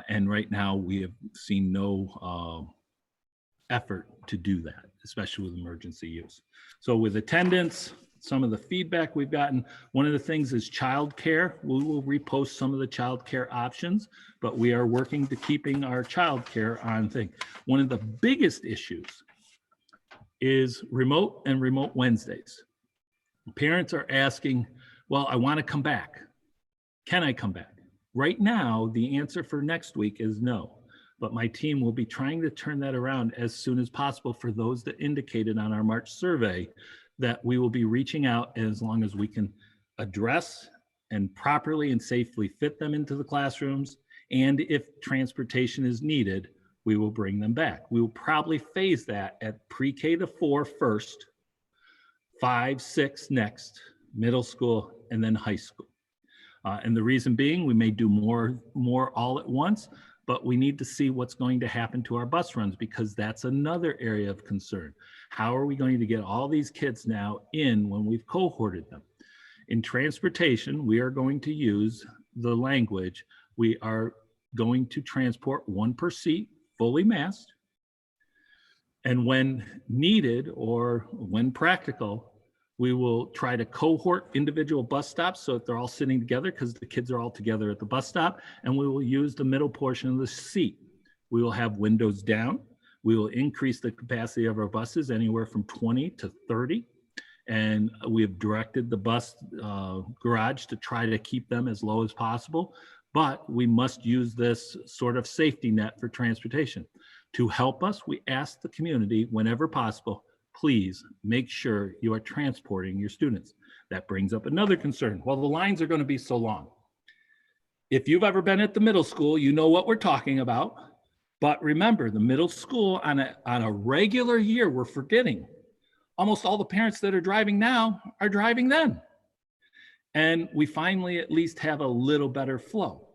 And right now, we have seen no effort to do that, especially with emergency use. So with attendance, some of the feedback we've gotten, one of the things is childcare. We will repost some of the childcare options, but we are working to keeping our childcare on thing. One of the biggest issues is remote and remote Wednesdays. Parents are asking, well, I want to come back. Can I come back? Right now, the answer for next week is no, but my team will be trying to turn that around as soon as possible for those that indicated on our March survey that we will be reaching out as long as we can address and properly and safely fit them into the classrooms. And if transportation is needed, we will bring them back. We will probably phase that at pre-K to 4 first, 5, 6 next, middle school, and then high school. And the reason being, we may do more all at once, but we need to see what's going to happen to our bus runs because that's another area of concern. How are we going to get all these kids now in when we've cohorted them? In transportation, we are going to use the language. We are going to transport 1 per seat, fully masked. And when needed or when practical, we will try to cohort individual bus stops so that they're all sitting together because the kids are all together at the bus stop, and we will use the middle portion of the seat. We will have windows down. We will increase the capacity of our buses anywhere from 20 to 30. And we have directed the bus garage to try to keep them as low as possible. But we must use this sort of safety net for transportation. To help us, we ask the community whenever possible, please make sure you are transporting your students. That brings up another concern. Well, the lines are going to be so long. If you've ever been at the middle school, you know what we're talking about. But remember, the middle school on a regular year, we're forgetting almost all the parents that are driving now are driving then. And we finally at least have a little better flow.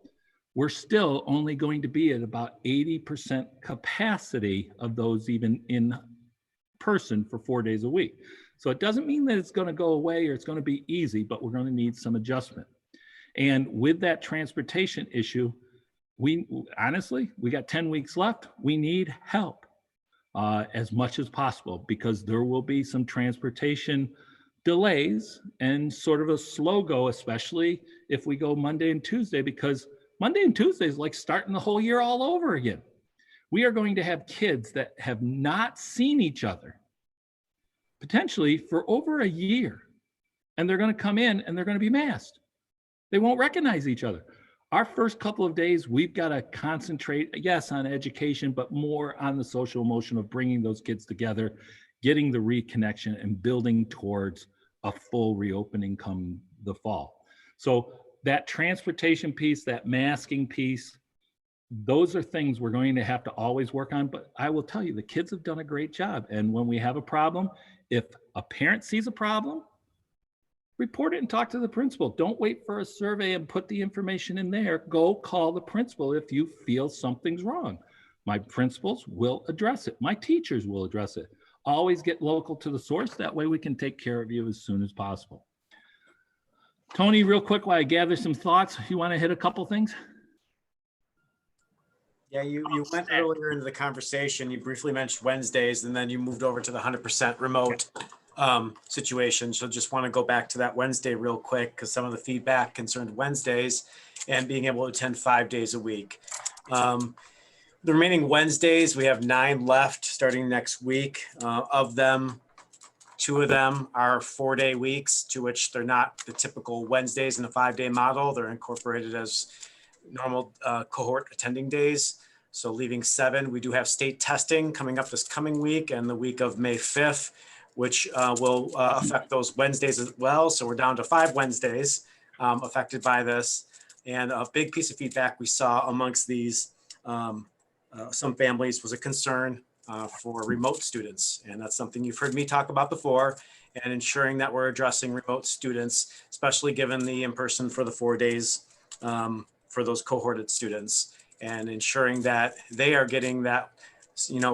We're still only going to be at about 80% capacity of those even in person for 4 days a week. So it doesn't mean that it's going to go away or it's going to be easy, but we're going to need some adjustment. And with that transportation issue, we got 10 weeks left. We need help as much as possible because there will be some transportation delays and sort of a slow go, especially if we go Monday and Tuesday, because Monday and Tuesday is like starting the whole year all over again. We are going to have kids that have not seen each other potentially for over a year, and they're going to come in and they're going to be masked. They won't recognize each other. Our first couple of days, we've got to concentrate, yes, on education, but more on the social emotion of bringing those kids together, getting the reconnection and building towards a full reopening come the fall. So that transportation piece, that masking piece, those are things we're going to have to always work on. But I will tell you, the kids have done a great job. And when we have a problem, if a parent sees a problem, report it and talk to the principal. Don't wait for a survey and put the information in there. Go call the principal if you feel something's wrong. My principals will address it. My teachers will address it. Always get local to the source. That way we can take care of you as soon as possible. Tony, real quick, while I gather some thoughts, you want to hit a couple things? Yeah, you went earlier into the conversation. You briefly mentioned Wednesdays, and then you moved over to the 100% remote situation. So just want to go back to that Wednesday real quick because some of the feedback concerned Wednesdays and being able to attend 5 days a week. The remaining Wednesdays, we have 9 left starting next week. Of them, 2 of them are 4-day weeks, to which they're not the typical Wednesdays in a 5-day model. They're incorporated as normal cohort attending days. So leaving 7, we do have state testing coming up this coming week and the week of May 5th, which will affect those Wednesdays as well. So we're down to 5 Wednesdays affected by this. And a big piece of feedback we saw amongst these some families was a concern for remote students. And that's something you've heard me talk about before, and ensuring that we're addressing remote students, especially given the in-person for the 4 days for those cohorted students, and ensuring that they are getting that,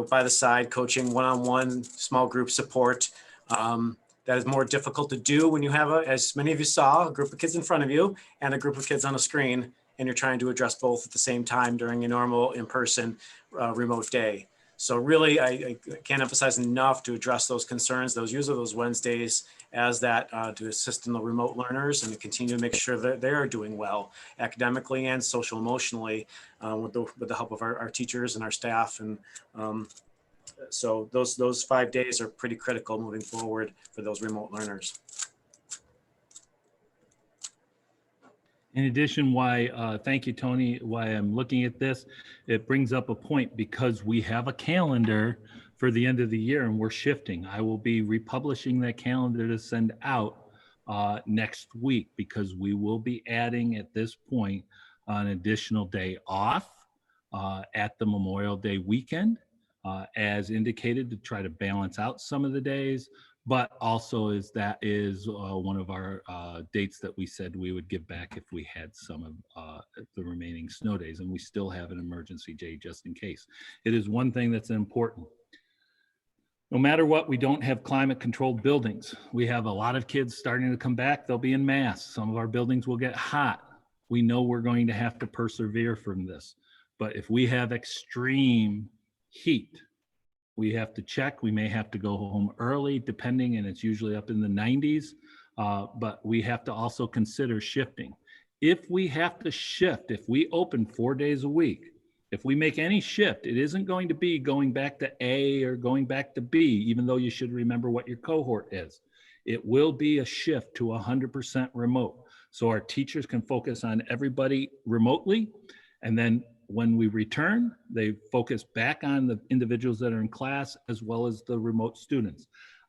by the side coaching, one-on-one small group support. That is more difficult to do when you have, as many of you saw, a group of kids in front of you and a group of kids on a screen, and you're trying to address both at the same time during a normal in-person remote day. So really, I can't emphasize enough to address those concerns, use of those Wednesdays as that to assist in the remote learners and to continue to make sure that they are doing well academically and social emotionally with the help of our teachers and our staff. And so those 5 days are pretty critical moving forward for those remote learners. In addition, thank you, Tony, why I'm looking at this, it brings up a point because we have a calendar for the end of the year and we're shifting. I will be republishing that calendar to send out next week because we will be adding at this point an additional day off at the Memorial Day weekend, as indicated, to try to balance out some of the days. But also that is one of our dates that we said we would give back if we had some of the remaining snow days, and we still have an emergency day just in case. It is one thing that's important. No matter what, we don't have climate controlled buildings. We have a lot of kids starting to come back. They'll be in mass. Some of our buildings will get hot. We know we're going to have to persevere from this. But if we have extreme heat, we have to check. We may have to go home early, depending, and it's usually up in the 90s. But we have to also consider shifting. If we have to shift, if we open 4 days a week, if we make any shift, it isn't going to be going back to A or going back to B, even though you should remember what your cohort is. It will be a shift to 100% remote. So our teachers can focus on everybody remotely, and then when we return, they focus back on the individuals that are in class as well as the remote students.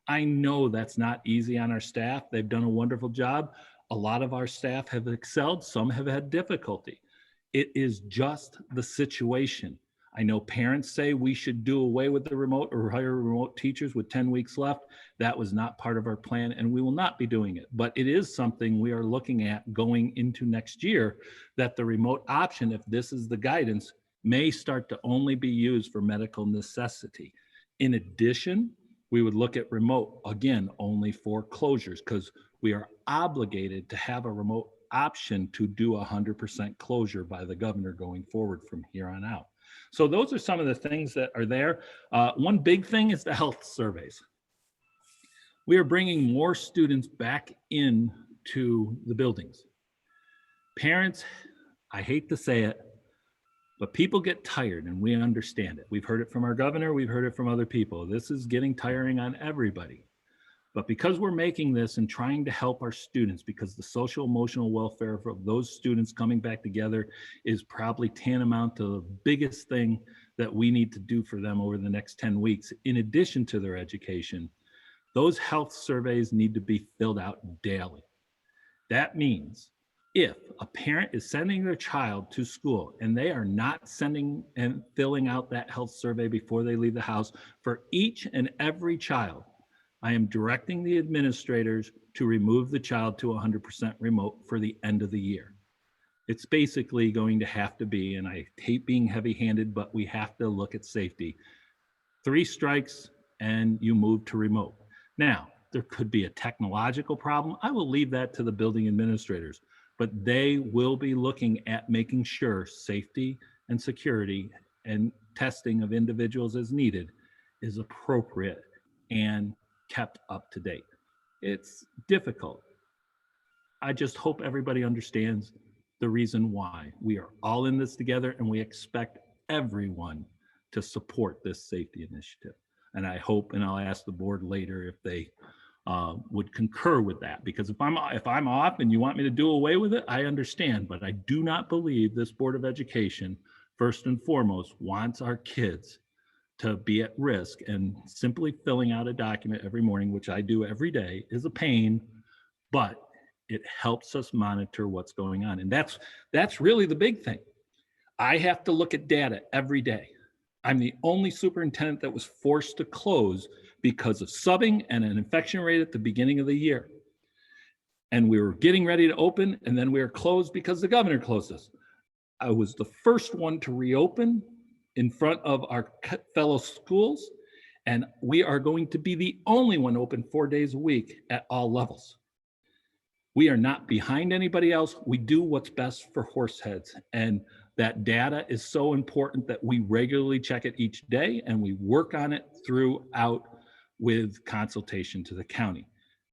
I know that's not easy on our staff. They've done a wonderful job. A lot of our staff have excelled. Some have had difficulty. It is just the situation. I know parents say we should do away with the remote or hire remote teachers with 10 weeks left. That was not part of our plan, and we will not be doing it. But it is something we are looking at going into next year, that the remote option, if this is the guidance, may start to only be used for medical necessity. In addition, we would look at remote, again, only for closures, because we are obligated to have a remote option to do 100% closure by the governor going forward from here on out. So those are some of the things that are there. One big thing is the health surveys. We are bringing more students back into the buildings. Parents, I hate to say it, but people get tired, and we understand it. We've heard it from our governor. We've heard it from other people. This is getting tiring on everybody. But because we're making this and trying to help our students, because the social emotional welfare of those students coming back together is probably tantamount to the biggest thing that we need to do for them over the next 10 weeks, in addition to their education, those health surveys need to be filled out daily. That means if a parent is sending their child to school and they are not sending and filling out that health survey before they leave the house, for each and every child, I am directing the administrators to remove the child to 100% remote for the end of the year. It's basically going to have to be, and I hate being heavy-handed, but we have to look at safety. 3 strikes and you move to remote. Now, there could be a technological problem. I will leave that to the building administrators, but they will be looking at making sure safety and security and testing of individuals as needed is appropriate and kept up to date. It's difficult. I just hope everybody understands the reason why. We are all in this together, and we expect everyone to support this safety initiative. And I hope, and I'll ask the board later if they would concur with that, because if I'm off and you want me to do away with it, I understand, but I do not believe this Board of Education first and foremost, wants our kids to be at risk, and simply filling out a document every morning, which I do every day, is a pain, but it helps us monitor what's going on. And that's really the big thing. I have to look at data every day. I'm the only superintendent that was forced to close because of subbing and an infection rate at the beginning of the year. And we were getting ready to open, and then we were closed because the governor closed us. I was the first one to reopen in front of our fellow schools, and we are going to be the only one open 4 days a week at all levels. We are not behind anybody else. We do what's best for Horseheads, and that data is so important that we regularly check it each day, and we work on it throughout with consultation to the county.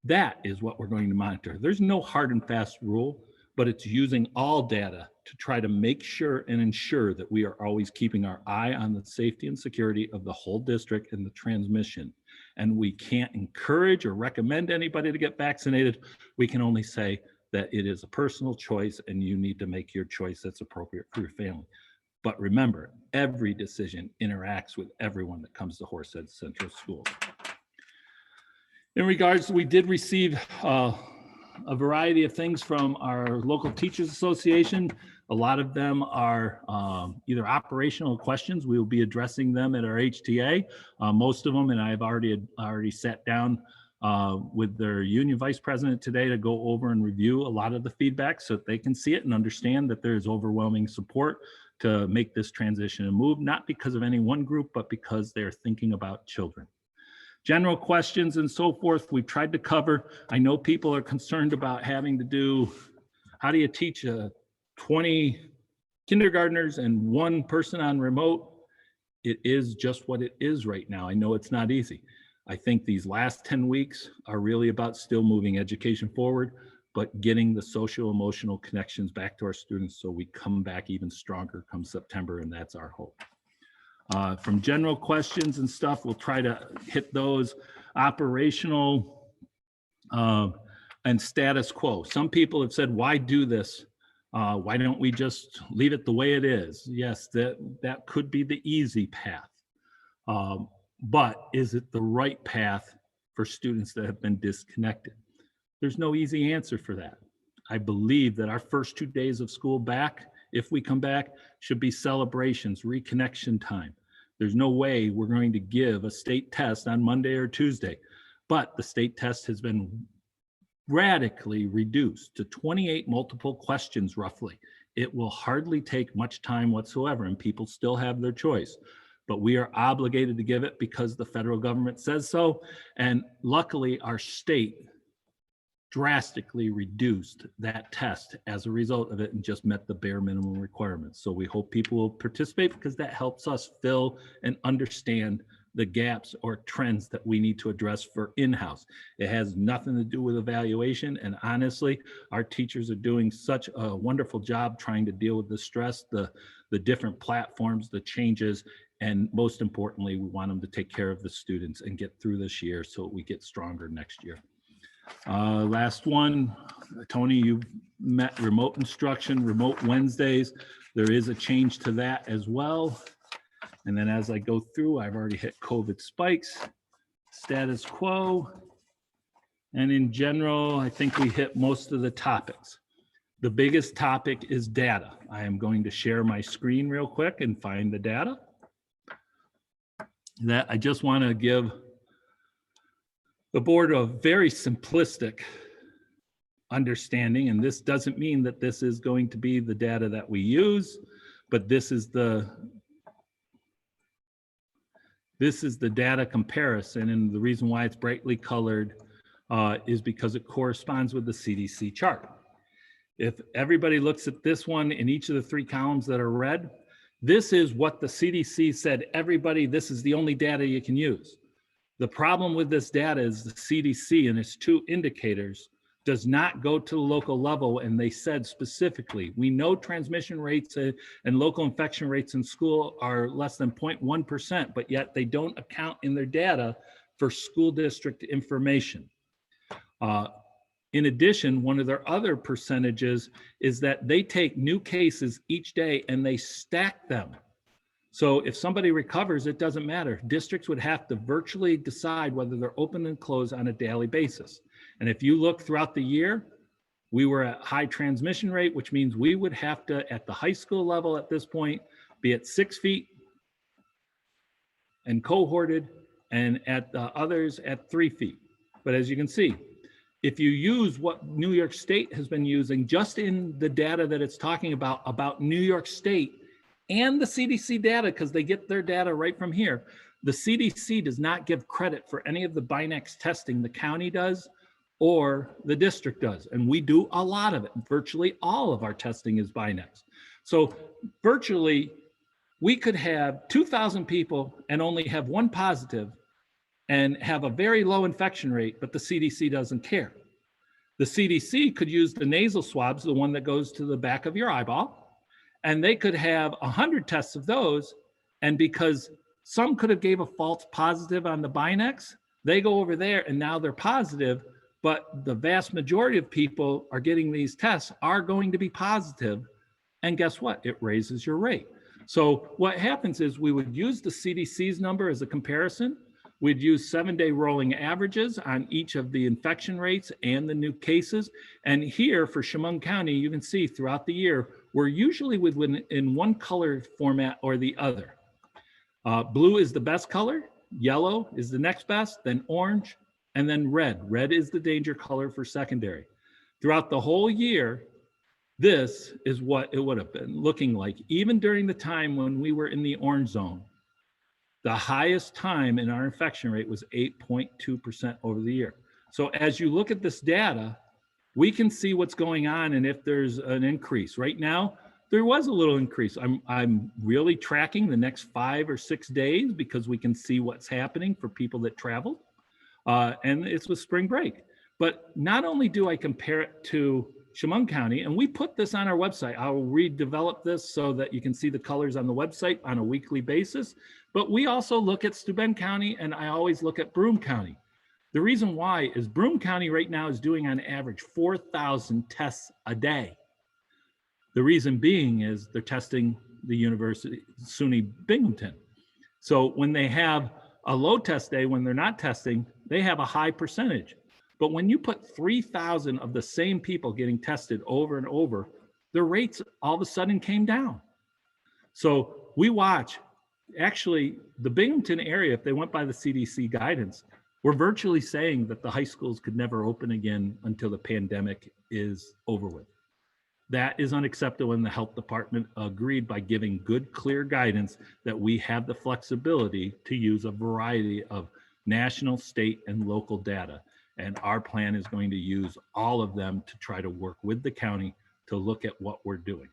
That is what we're going to monitor. There's no hard and fast rule, but it's using all data to try to make sure and ensure that we are always keeping our eye on the safety and security of the whole district and the transmission. And we can't encourage or recommend anybody to get vaccinated. We can only say that it is a personal choice, and you need to make your choice that's appropriate for your family. But remember, every decision interacts with everyone that comes to Horseheads Central School. In regards, we did receive a variety of things from our local teachers association. A lot of them are either operational questions. We will be addressing them at our HTA. Most of them, and I've already sat down with their union vice president today to go over and review a lot of the feedback so that they can see it and understand that there is overwhelming support to make this transition and move, not because of any one group, but because they're thinking about children. General questions and so forth, we've tried to cover. I know people are concerned about having to do, how do you teach 20 kindergartners and one person on remote? It is just what it is right now. I know it's not easy. I think these last 10 weeks are really about still moving education forward, but getting the social emotional connections back to our students so we come back even stronger come September, and that's our hope. From general questions and stuff, we'll try to hit those. Operational and status quo. Some people have said, why do this? Why don't we just leave it the way it is? Yes, that could be the easy path. But is it the right path for students that have been disconnected? There's no easy answer for that. I believe that our first 2 days of school back, if we come back, should be celebrations, reconnection time. There's no way we're going to give a state test on Monday or Tuesday, but the state test has been radically reduced to 28 multiple questions roughly. It will hardly take much time whatsoever, and people still have their choice. But we are obligated to give it because the federal government says so. And luckily, our state drastically reduced that test as a result of it and just met the bare minimum requirements. So we hope people will participate because that helps us fill and understand the gaps or trends that we need to address for in-house. It has nothing to do with evaluation. And honestly, our teachers are doing such a wonderful job trying to deal with the stress, the different platforms, the changes, and most importantly, we want them to take care of the students and get through this year so we get stronger next year. Last one, Tony, you met remote instruction, remote Wednesdays. There is a change to that as well. And then as I go through, I've already hit COVID spikes, status quo. And in general, I think we hit most of the topics. The biggest topic is data. I am going to share my screen real quick and find the data. That I just want to give the board a very simplistic understanding, and this doesn't mean that this is going to be the data that we use, but this is the data comparison, and the reason why it's brightly colored is because it corresponds with the CDC chart. If everybody looks at this one in each of the 3 columns that are red, this is what the CDC said, everybody, this is the only data you can use. The problem with this data is the CDC and its 2 indicators does not go to the local level. And they said specifically, we know transmission rates and local infection rates in school are less than 0.1%, but yet they don't account in their data for school district information. In addition, one of their other percentages is that they take new cases each day and they stack them. So if somebody recovers, it doesn't matter. Districts would have to virtually decide whether they're open and closed on a daily basis. And if you look throughout the year, we were at high transmission rate, which means we would have to, at the high school level at this point, be at 6 feet and cohorted, and at the others at 3 feet. But as you can see, if you use what New York State has been using, just in the data that it's talking about New York State and the CDC data, because they get their data right from here, the CDC does not give credit for any of the Binax testing the county does or the district does. And we do a lot of it. Virtually all of our testing is Binax. So virtually, we could have 2,000 people and only have one positive and have a very low infection rate, but the CDC doesn't care. The CDC could use the nasal swabs, the one that goes to the back of your eyeball, and they could have 100 tests of those. And because some could have gave a false positive on the Binax, they go over there and now they're positive, but the vast majority of people are getting these tests are going to be positive. And guess what? It raises your rate. So what happens is we would use the CDC's number as a comparison. We'd use 7-day rolling averages on each of the infection rates and the new cases. And here for Chemung County, you can see throughout the year, we're usually in one color format or the other. Blue is the best color, yellow is the next best, then orange, and then red. Red is the danger color for secondary. Throughout the whole year, this is what it would have been looking like, even during the time when we were in the orange zone. The highest time in our infection rate was 8.2% over the year. So as you look at this data, we can see what's going on and if there's an increase. Right now, there was a little increase. I'm really tracking the next 5 or 6 days because we can see what's happening for people that traveled. And it's with spring break. But not only do I compare it to Chemung County, and we put this on our website. I'll redevelop this so that you can see the colors on the website on a weekly basis. But we also look at Steuben County, and I always look at Broome County. The reason why is Broome County right now is doing on average 4,000 tests a day. The reason being is they're testing the University SUNY Binghamton. So when they have a low test day, when they're not testing, they have a high percentage. But when you put 3,000 of the same people getting tested over and over, their rates all of a sudden came down. So we watch, actually, the Binghamton area, if they went by the CDC guidance, we're virtually saying that the high schools could never open again until the pandemic is over with. That is unacceptable, and the health department agreed by giving good, clear guidance that we have the flexibility to use a variety of national, state, and local data. And our plan is going to use all of them to try to work with the county to look at what we're doing.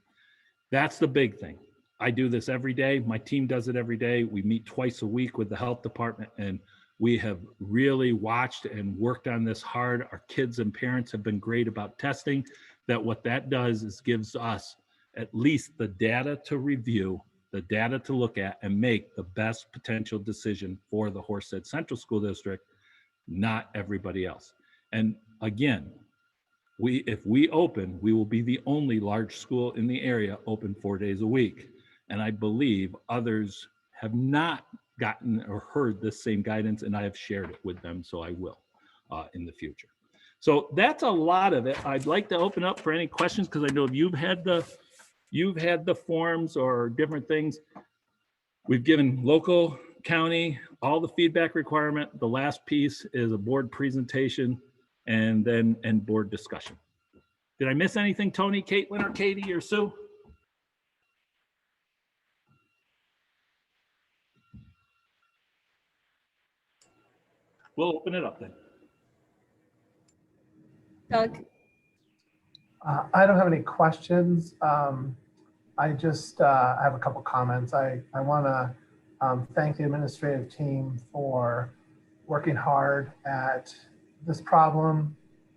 That's the big thing. I do this every day. My team does it every day. We meet twice a week with the health department, and we have really watched and worked on this hard. Our kids and parents have been great about testing. That what that does is gives us at least the data to review, the data to look at, and make the best potential decision for the Horsehead Central School District, not everybody else. And again, if we open, we will be the only large school in the area open 4 days a week. And I believe others have not gotten or heard this same guidance, and I have shared it with them, so I will in the future. So that's a lot of it. I'd like to open up for any questions because I know you've had the forms or different things. We've given local, county, all the feedback requirement. The last piece is a board presentation and then board discussion. Did I miss anything, Tony, Caitlin, or Katie, or Sue? We'll open it up then. Doug? I don't have any questions. I just I have a couple comments. I want to thank the administrative team for working hard at this problem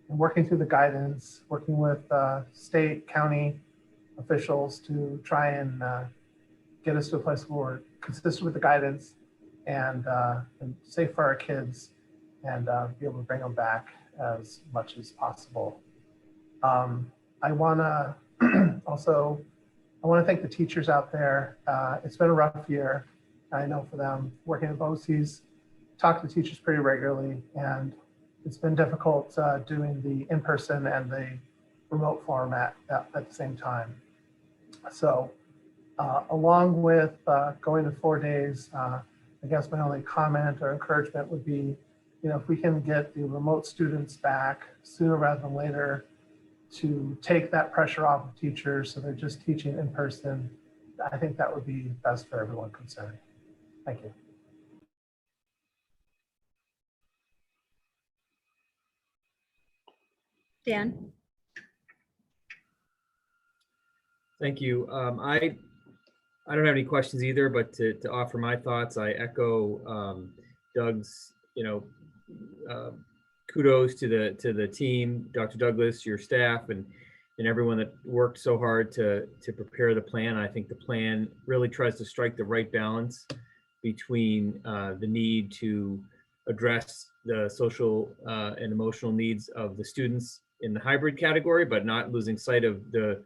and working through the guidance, working with state, county officials to try and get us to a place where we're consistent with the guidance and safe for our kids and be able to bring them back as much as possible. I want to also, I want to thank the teachers out there. It's been a rough year. I know for them working at BOCES, talk to teachers pretty regularly, and it's been difficult doing the in-person and the remote format at the same time. So along with going to 4 days, I guess my only comment or encouragement would be, you know, if we can get the remote students back sooner rather than later to take that pressure off of teachers so they're just teaching in person, I think that would be best for everyone concerned. Thank you. Dan? Thank you. I don't have any questions either, but to offer my thoughts, I echo Doug's, kudos to the team, Dr. Douglas, your staff, and everyone that worked so hard to prepare the plan. I think the plan really tries to strike the right balance between the need to address the social and emotional needs of the students in the hybrid category, but not losing sight of the,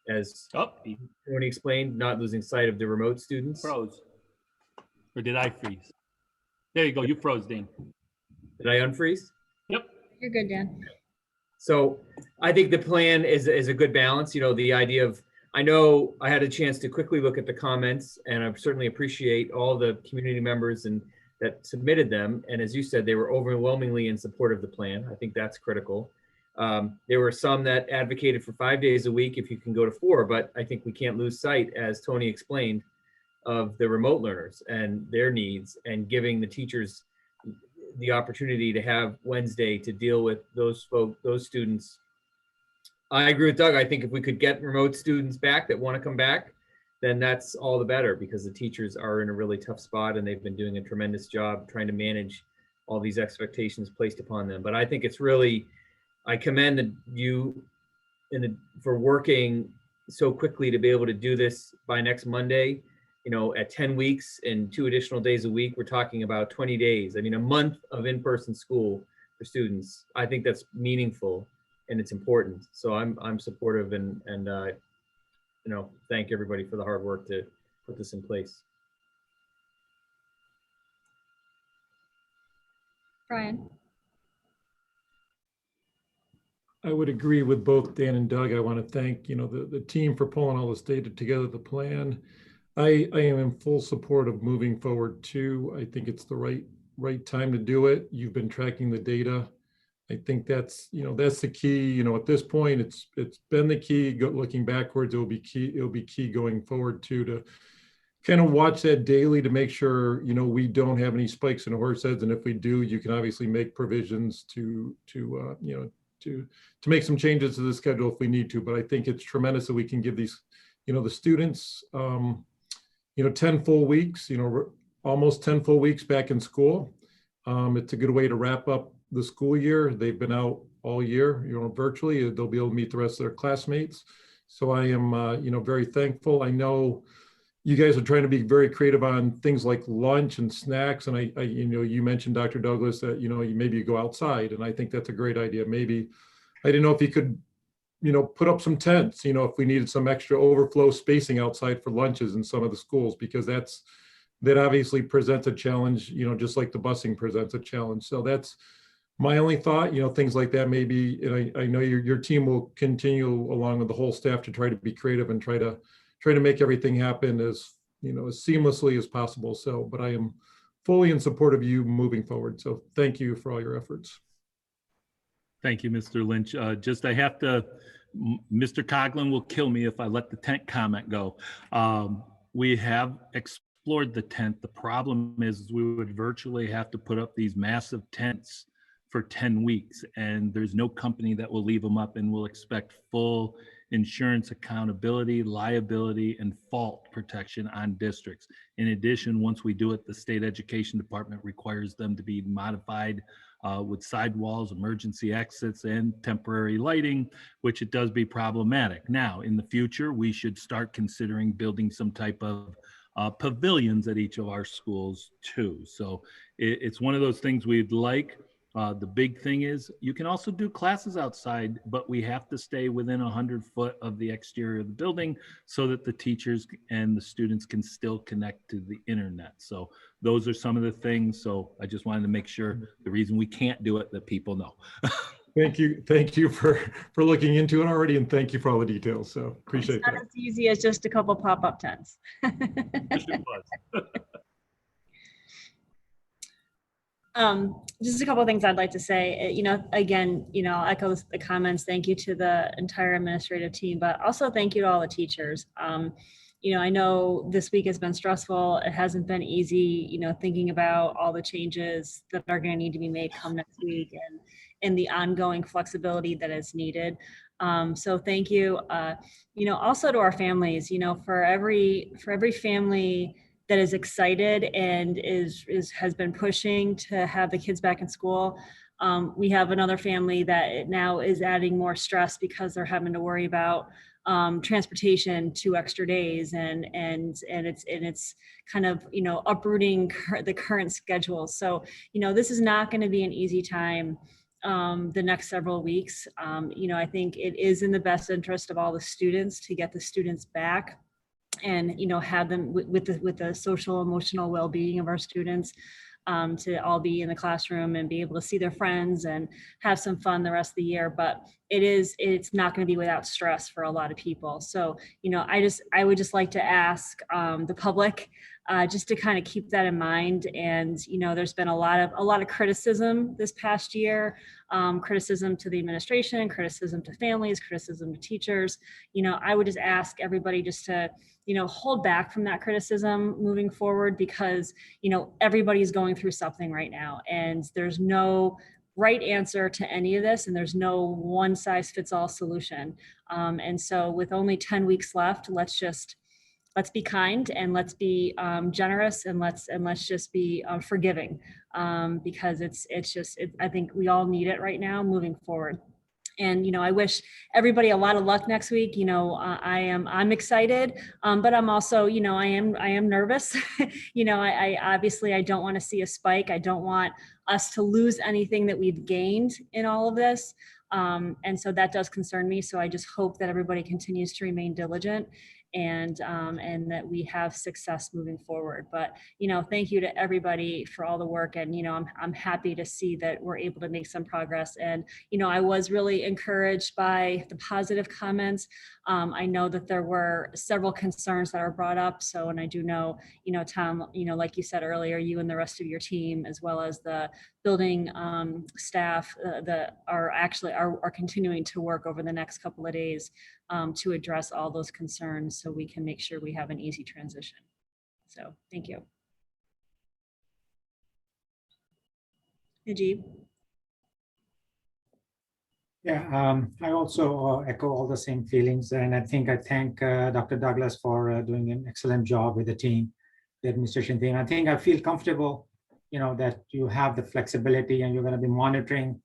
as Tony explained, not losing sight of the remote students. Froze. Or did I freeze? There you go. You froze, Dane. Did I unfreeze? Yep. You're good, Dan. So I think the plan is a good balance. You know, the idea of, I know I had a chance to quickly look at the comments, and I certainly appreciate all the community members and that submitted them. And as you said, they were overwhelmingly in support of the plan. I think that's critical. There were some that advocated for 5 days a week if you can go to 4, but I think we can't lose sight, as Tony explained, of the remote learners and their needs, and giving the teachers the opportunity to have Wednesday to deal with those students. I agree with Doug. I think if we could get remote students back that want to come back, then that's all the better, because the teachers are in a really tough spot and they've been doing a tremendous job trying to manage all these expectations placed upon them. But I think it's really, I commend you for working so quickly to be able to do this by next Monday. You know, at 10 weeks and 2 additional days a week, we're talking about 20 days. I mean, a month of in-person school for students. I think that's meaningful and it's important. So I'm supportive and thank everybody for the hard work to put this in place. Brian? I would agree with both Dan and Doug. I want to thank, the team for pulling all this data together, the plan. I am in full support of moving forward too. I think it's the right time to do it. You've been tracking the data. I think that's the key. At this point, it's been the key. Looking backwards, it will be key. It'll be key going forward too, to kind of watch that daily to make sure we don't have any spikes in horse heads. And if we do, you can obviously make provisions to make some changes to the schedule if we need to. But I think it's tremendous that we can give these, the students, 10 full weeks, almost 10 full weeks back in school. It's a good way to wrap up the school year. They've been out all year, virtually. They'll be able to meet the rest of their classmates. So I am, very thankful. I know you guys are trying to be very creative on things like lunch and snacks. And I you mentioned, Dr. Douglas, that, maybe you go outside, and I think that's a great idea. Maybe, I didn't know if you could, put up some tents, if we needed some extra overflow spacing outside for lunches in some of the schools, because that obviously presents a challenge, just like the busing presents a challenge. So that's my only thought, things like that maybe. And I know your team will continue along with the whole staff to try to be creative and try to make everything happen as, as seamlessly as possible. So, but I am fully in support of you moving forward. So thank you for all your efforts. Thank you, Mr. Lynch. I have to, Mr. Coughlin will kill me if I let the tent comment go. We have explored the tent. The problem is we would virtually have to put up these massive tents for 10 weeks, and there's no company that will leave them up, and we'll expect full insurance accountability, liability, and fault protection on districts. In addition, once we do it, the state education department requires them to be modified with sidewalls, emergency exits, and temporary lighting, which it does be problematic. Now, in the future, we should start considering building some type of pavilions at each of our schools too. So it's one of those things we'd like. The big thing is you can also do classes outside, but we have to stay within 100 foot of the exterior of the building so that the teachers and the students can still connect to the internet. So those are some of the things. So I just wanted to make sure the reason we can't do it, that people know. Thank you for looking into it already, and thank you for all the details. So appreciate It's not that. as easy as just a couple pop-up tents. Just a couple of things I'd like to say. Again, I'll echo the comments. Thank you to the entire administrative team, but also thank you to all the teachers. I know this week has been stressful. It hasn't been easy, thinking about all the changes that are going to need to be made come next week and the ongoing flexibility that is needed. So thank you. Also to our families, for every family that is excited and has been pushing to have the kids back in school. We have another family that now is adding more stress because they're having to worry about transportation 2 extra days and it's kind of uprooting the current schedule. So this is not going to be an easy time the next several weeks. I think it is in the best interest of all the students to get the students back and have them with the social emotional well-being of our students, to all be in the classroom and be able to see their friends and have some fun the rest of the year. But it's not going to be without stress for a lot of people. So I would just like to ask the public just to kind of keep that in mind. And there's been a lot of criticism this past year, criticism to the administration, criticism to families, criticism to teachers. I would just ask everybody just to hold back from that criticism moving forward, because everybody's going through something right now, and there's no right answer to any of this, and there's no one size fits all solution. And so with only 10 weeks left, let's be kind, and let's be generous, and let's just be forgiving, because I think we all need it right now moving forward. And I wish everybody a lot of luck next week. I'm excited, but I'm also I am nervous. I obviously I don't want to see a spike. I don't want us to lose anything that we've gained in all of this. And so that does concern me. So I just hope that everybody continues to remain diligent and that we have success moving forward. But thank you to everybody for all the work, and I'm happy to see that we're able to make some progress. And I was really encouraged by the positive comments. I know that there were several concerns that are brought up. So, and I do know, Tom, like you said earlier, you and the rest of your team, as well as the building staff that are continuing to work over the next couple of days to address all those concerns, so we can make sure we have an easy transition. So thank you. Najib? Yeah, I also echo all the same feelings, and I thank Dr. Douglas for doing an excellent job with the team, the administration team. I feel comfortable, that you have the flexibility, and you're going to be monitoring,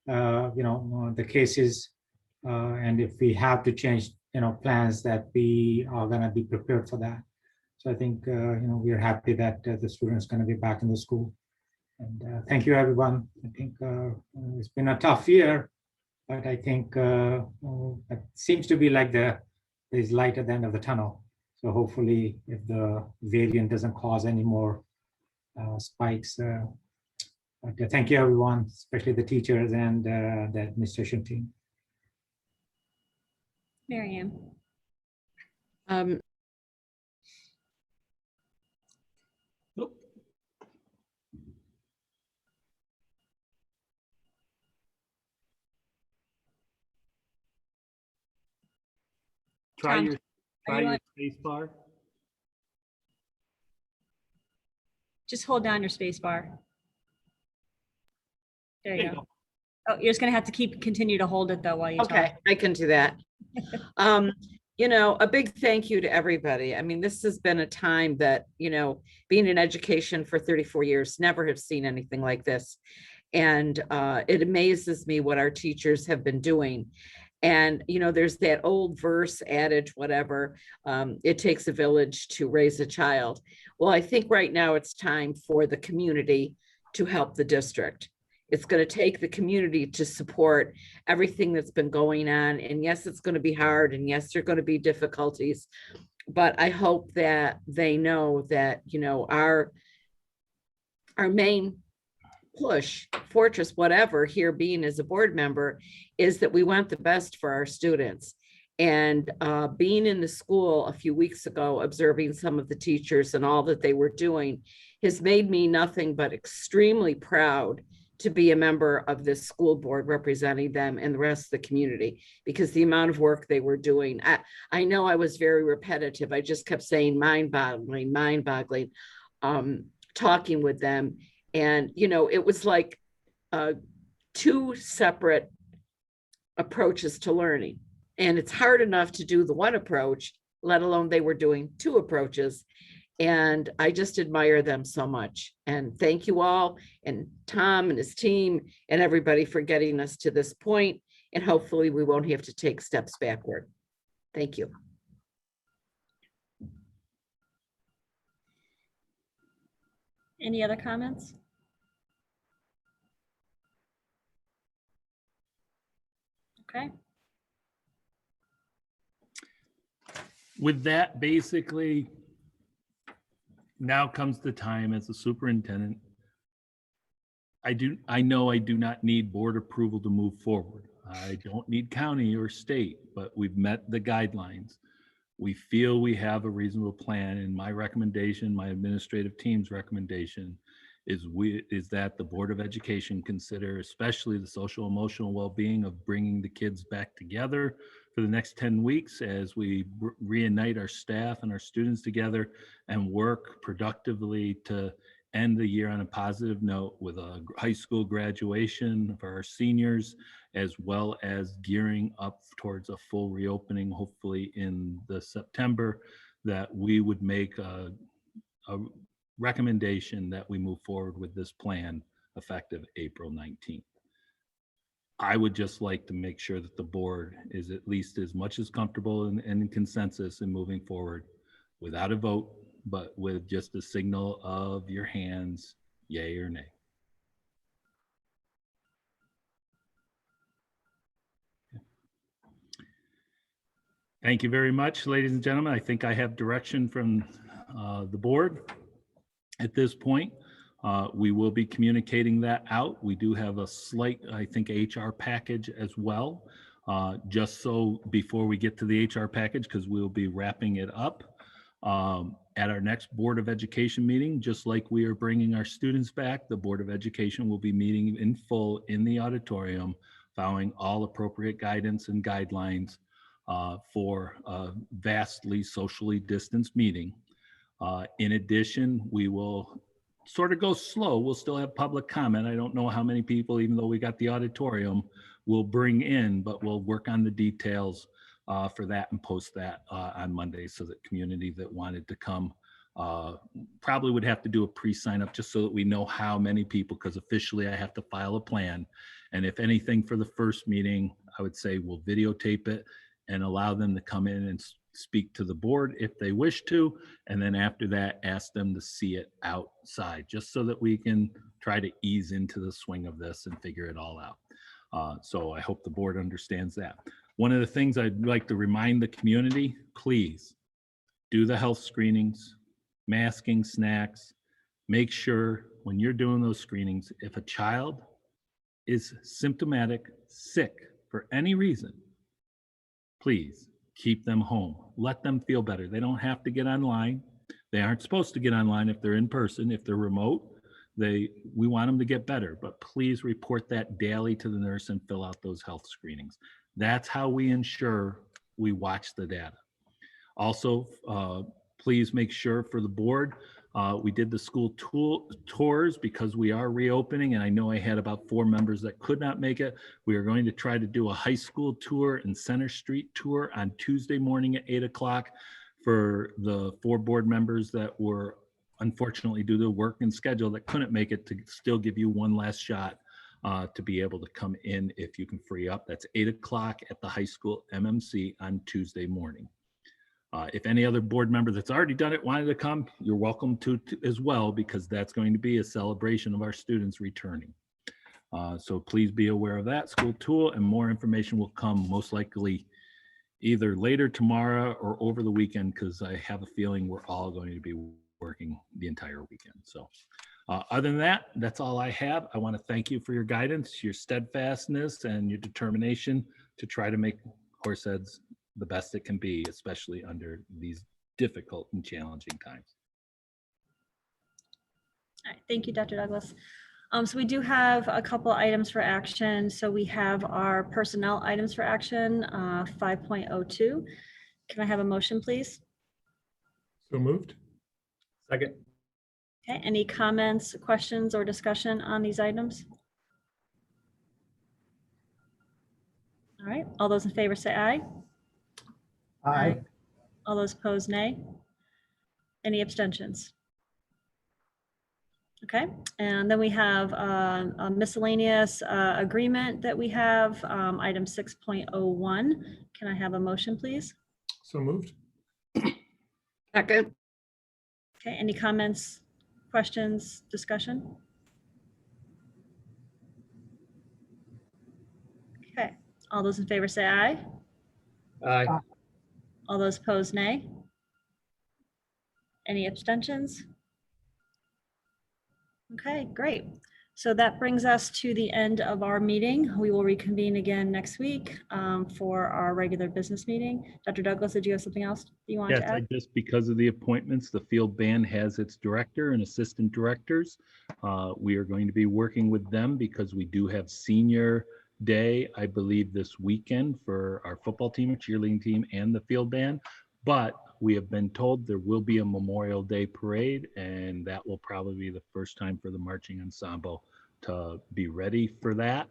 the cases, and if we have to change, plans, that we are going to be prepared for that. So I think, we're happy that the students are going to be back in the school. And thank you, everyone. I think it's been a tough year, but I think it seems to be like there's light at the end of the tunnel. So hopefully, if the variant doesn't cause any more spikes, thank you, everyone, especially the teachers and the administration team. Mary Um, Try Tom, your space bar. just hold down your space bar. There you go. Oh, you're just gonna have to continue to hold it though while you talk. Okay, I can do that. A big thank you to everybody. I mean, this has been a time that, being in education for 34 years, never have seen anything like this. And it amazes me what our teachers have been doing. And, there's that old verse, adage, whatever, it takes a village to raise a child. Well, I think right now it's time for the community to help the district. It's going to take the community to support everything that's been going on. And yes, it's going to be hard. And yes, there are going to be difficulties. But I hope that they know that, you know, our main push, fortress, whatever, here being as a board member, is that we want the best for our students. And being in the school a few weeks ago, observing some of the teachers and all that they were doing has made me nothing but extremely proud to be a member of this school board representing them and the rest of the community, because the amount of work they were doing. I know I was very repetitive. I just kept saying mind-boggling, mind-boggling, talking with them. And, you know, it was like two separate approaches to learning. And it's hard enough to do the one approach, let alone they were doing two approaches. And I just admire them so much. And thank you all, and Tom and his team and everybody for getting us to this point. And hopefully we won't have to take steps backward. Thank you. Any other comments? Okay. With that, basically, now comes the time as the superintendent. I know I do not need board approval to move forward. I don't need county or state, but we've met the guidelines. We feel we have a reasonable plan, and my recommendation, my administrative team's recommendation is that the Board of Education consider especially the social emotional well-being of bringing the kids back together for the next 10 weeks as we reunite our staff and our students together and work productively to end the year on a positive note with a high school graduation for our seniors, as well as gearing up towards a full reopening, hopefully in the September, that we would make a recommendation that we move forward with this plan effective April 19th. I would just like to make sure that the board is at least as much as comfortable and in consensus in moving forward without a vote, but with just a signal of your hands, yay or nay. Thank you very much, ladies and gentlemen. I think I have direction from the board at this point. We will be communicating that out. We do have a slight, I think, HR package as well. Just so before we get to the HR package, because we'll be wrapping it up at our next Board of Education meeting, just like we are bringing our students back, the Board of Education will be meeting in full in the auditorium, following all appropriate guidance and guidelines for a vastly socially distanced meeting. In addition, we will sort of go slow. We'll still have public comment. I don't know how many people, even though we got the auditorium, we'll bring in, but we'll work on the details for that and post that on Monday, so that community that wanted to come probably would have to do a pre-sign up just so that we know how many people, because officially I have to file a plan. And if anything for the first meeting, I would say we'll videotape it and allow them to come in and speak to the board if they wish to. And then after that, ask them to see it outside, just so that we can try to ease into the swing of this and figure it all out. So I hope the board understands that. One of the things I'd like to remind the community, please do the health screenings, masking, snacks. Make sure when you're doing those screenings, if a child is symptomatic, sick for any reason, please keep them home. Let them feel better. They don't have to get online. They aren't supposed to get online if they're in person. If they're remote, we want them to get better, but please report that daily to the nurse and fill out those health screenings. That's how we ensure we watch the data. Also, please make sure for the board, we did the school tours because we are reopening, and I know I had about 4 members that could not make it. We are going to try to do a high school tour and Center Street tour on Tuesday morning at 8 o'clock for the 4 board members that were unfortunately due to work and schedule that couldn't make it, to still give you one last shot to be able to come in if you can free up. That's 8 o'clock at the high school MMC on Tuesday morning. If any other board member that's already done it wanted to come, you're welcome to as well, because that's going to be a celebration of our students returning. So please be aware of that school tool, and more information will come most likely either later tomorrow or over the weekend, because I have a feeling we're all going to be working the entire weekend. So other than that, that's all I have. I want to thank you for your guidance, your steadfastness, and your determination to try to make Horseheads the best it can be, especially under these difficult and challenging times. All right, thank you, Dr. Douglas. So we do have a couple items for action. So we have our personnel items for action, 5.02. Can I have a motion, please? So moved. Second. Okay, any comments, questions, or discussion on these items? All right, all those in favor say aye. Aye. All those opposed, nay. Any abstentions? Okay, and then we have a miscellaneous agreement that we have, item 6.01. Can I have a motion, please? So moved. Second. Okay, any comments, questions, discussion? Okay, all those in favor say aye. Aye. All those opposed, nay. Any abstentions? Okay, great. So that brings us to the end of our meeting. We will reconvene again next week for our regular business meeting. Dr. Douglas, did you have something else you wanted Yes, to add? just because of the appointments, the field band has its director and assistant directors. We are going to be working with them because we do have senior day, I believe, this weekend for our football team, cheerleading team, and the field band. But we have been told there will be a Memorial Day parade, and that will probably be the first time for the marching ensemble to be ready for that.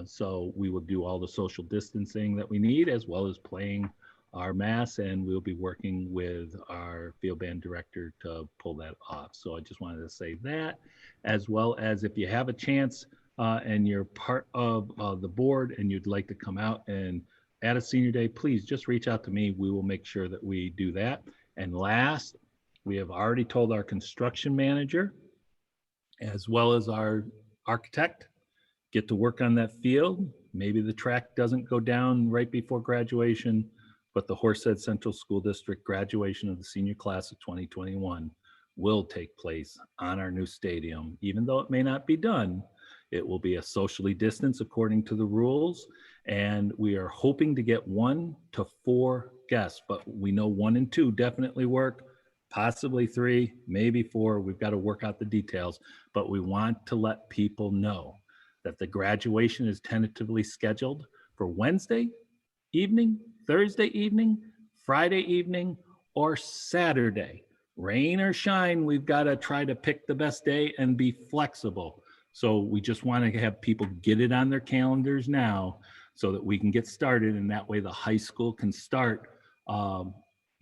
So we will do all the social distancing that we need, as well as playing our mass, and we'll be working with our field band director to pull that off. So I just wanted to say that, as well as if you have a chance and you're part of the board and you'd like to come out and at a senior day, please just reach out to me. We will make sure that we do that. And last, we have already told our construction manager, as well as our architect, get to work on that field. Maybe the track doesn't go down right before graduation, but the Horsehead Central School District graduation of the senior class of 2021 will take place on our new stadium. Even though it may not be done, it will be a socially distanced according to the rules. And we are hoping to get 1 to 4 guests, but we know 1 and 2 definitely work, possibly 3, maybe 4. We've got to work out the details, but we want to let people know that the graduation is tentatively scheduled for Wednesday evening, Thursday evening, Friday evening, or Saturday. Rain or shine, we've got to try to pick the best day and be flexible. So we just want to have people get it on their calendars now so that we can get started, and that way the high school can start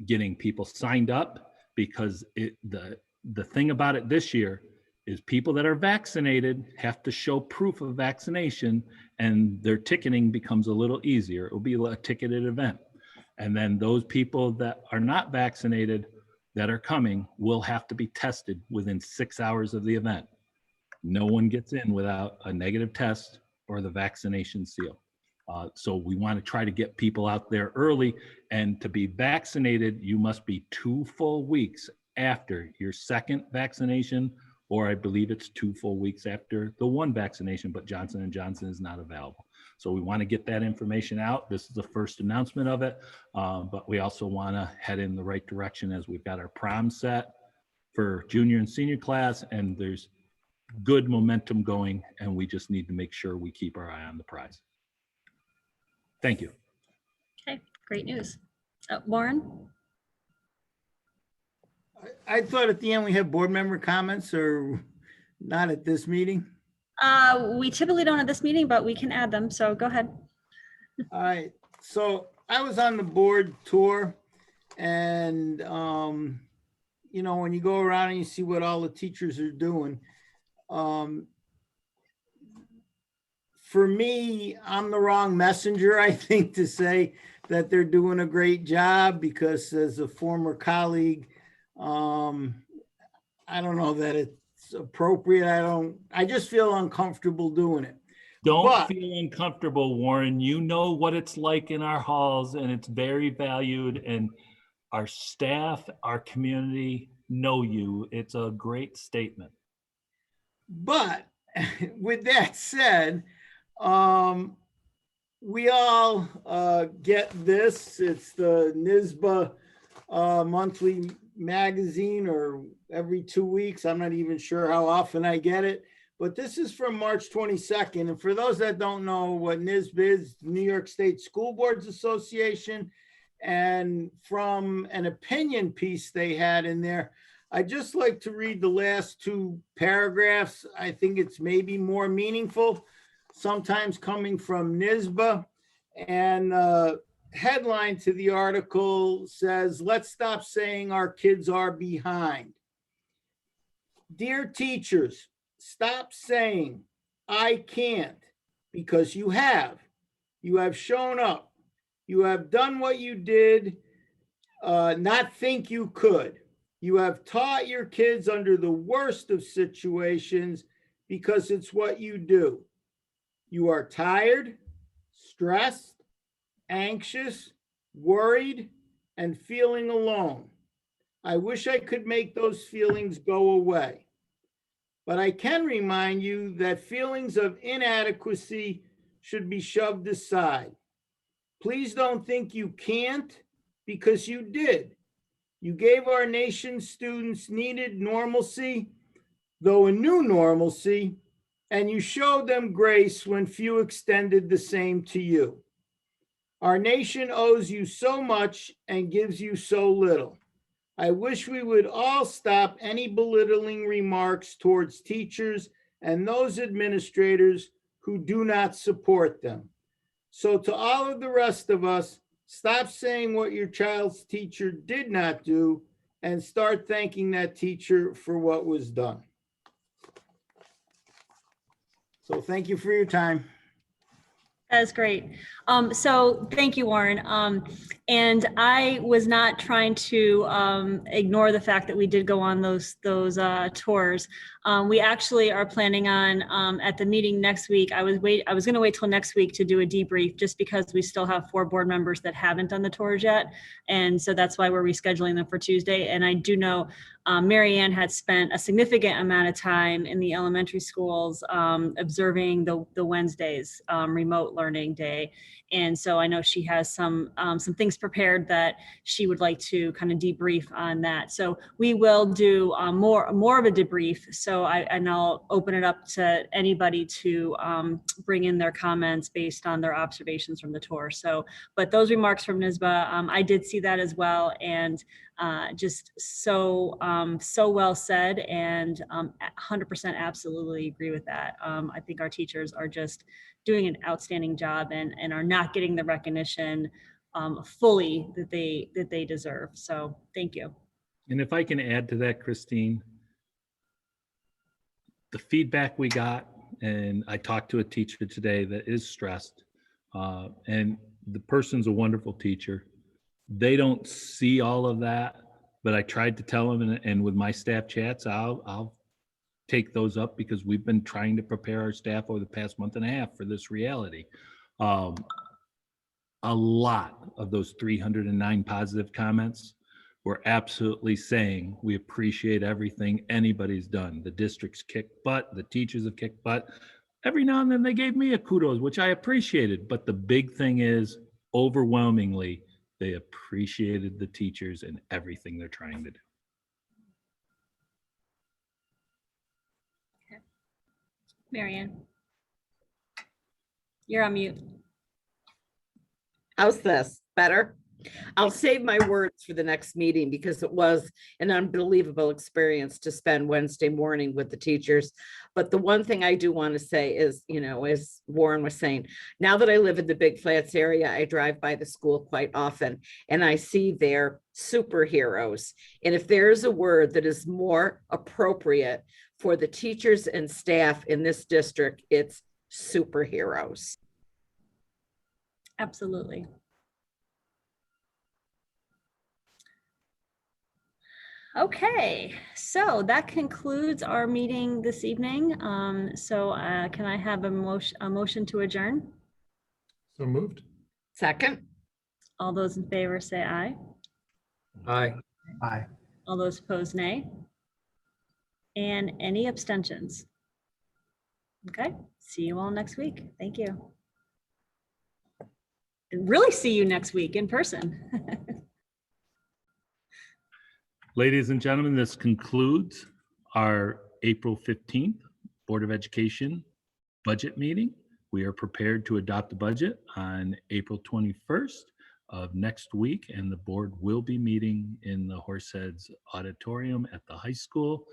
getting people signed up, because the thing about it this year is people that are vaccinated have to show proof of vaccination, and their ticketing becomes a little easier. It will be a ticketed event. And then those people that are not vaccinated that are coming will have to be tested within 6 hours of the event. No one gets in without a negative test or the vaccination seal. So we want to try to get people out there early, and to be vaccinated, you must be 2 full weeks after your second vaccination, or I believe it's 2 full weeks after the 1 vaccination, but Johnson & Johnson is not available. So we want to get that information out. This is the first announcement of it, but we also want to head in the right direction, as we've got our prom set for junior and senior class, and there's good momentum going, and we just need to make sure we keep our eye on the prize. Thank you. Okay, great news. Warren? I thought at the end we had board member comments, or not at this meeting. We typically don't at this meeting, but we can add them, so go ahead. All right, so I was on the board tour, and you know, when you go around and you see what all the teachers are doing, for me, I'm the wrong messenger, I think, to say that they're doing a great job, because as a former colleague, I don't know that it's appropriate. I just feel uncomfortable doing it. Don't But- feel uncomfortable, Warren. You know what it's like in our halls, and it's very valued, and our staff, our community know you. It's a great statement. But with that said, we all get this. It's the NISBA monthly magazine, or every 2 weeks. I'm not even sure how often I get it. But this is from March 22nd. And for those that don't know what NISB is, New York State School Boards Association, and from an opinion piece they had in there, I'd just like to read the last 2 paragraphs. I think it's maybe more meaningful, sometimes coming from NISBA. And headline to the article says, "Let's stop saying our kids are behind." Dear teachers, stop saying I can't, because you have. You have shown up. You have done what you did not think you could. You have taught your kids under the worst of situations because it's what you do. You are tired, stressed, anxious, worried, and feeling alone. I wish I could make those feelings go away. But I can remind you that feelings of inadequacy should be shoved aside. Please don't think you can't, because you did. You gave our nation's students needed normalcy, though a new normalcy, and you showed them grace when few extended the same to you. Our nation owes you so much and gives you so little. I wish we would all stop any belittling remarks towards teachers and those administrators who do not support them. So to all of the rest of us, stop saying what your child's teacher did not do and start thanking that teacher for what was done. So thank you for your time. That's great. So thank you, Warren. And I was not trying to ignore the fact that we did go on those tours. We actually are planning on at the meeting next week. I was going to wait till next week to do a debrief, just because we still have 4 board members that haven't done the tours yet, and so that's why we're rescheduling them for Tuesday. And I do know Mary Ann had spent a significant amount of time in the elementary schools observing the Wednesdays remote learning day. And so I know she has some things prepared that she would like to kind of debrief on that. So we will do more of a debrief. So I'll open it up to anybody to bring in their comments based on their observations from the tour. So, but those remarks from NISBA, I did see that as well, and just so well said, and 100% absolutely agree with that. I think our teachers are just doing an outstanding job and are not getting the recognition fully that they deserve. So thank you. And if I can add to that, Christine, the feedback we got, and I talked to a teacher today that is stressed, and the person's a wonderful teacher. They don't see all of that, but I tried to tell them, and with my staff chats, I'll take those up, because we've been trying to prepare our staff over the past month and a half for this reality. A lot of those 309 positive comments were absolutely saying, we appreciate everything anybody's done. The district's kicked butt, the teachers have kicked butt. Every now and then they gave me a kudos, which I appreciated. But the big thing is, overwhelmingly, they appreciated the teachers and everything they're trying to do. Mary Ann, you're on mute. How's this? Better? I'll save my words for the next meeting, because it was an unbelievable experience to spend Wednesday morning with the teachers. But the one thing I do want to say is, as Warren was saying, now that I live in the Big Flats area, I drive by the school quite often, and I see their superheroes. And if there's a word that is more appropriate for the teachers and staff in this district, it's superheroes. Absolutely. Okay, so that concludes our meeting this evening. Can I have a motion to adjourn? So moved. Second, All those in favor say aye. Aye. Aye. All those opposed, nay. And any abstentions? Okay, see you all next week. Thank you. And really see you next week in person. Ladies and gentlemen, this concludes our April 15th Board of Education budget meeting. We are prepared to adopt the budget on April 21st of next week, and the board will be meeting in the Horseheads Auditorium at the high school.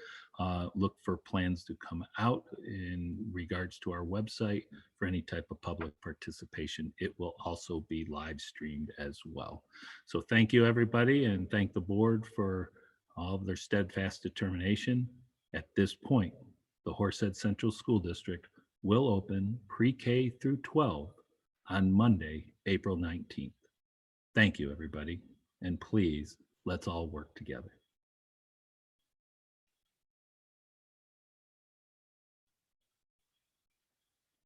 Look for plans to come out in regards to our website for any type of public participation. It will also be live streamed as well. So thank you, everybody, and thank the board for all of their steadfast determination. At this point, the Horsehead Central School District will open pre-K through 12 on Monday, April 19th. Thank you, everybody, and please, let's all work together.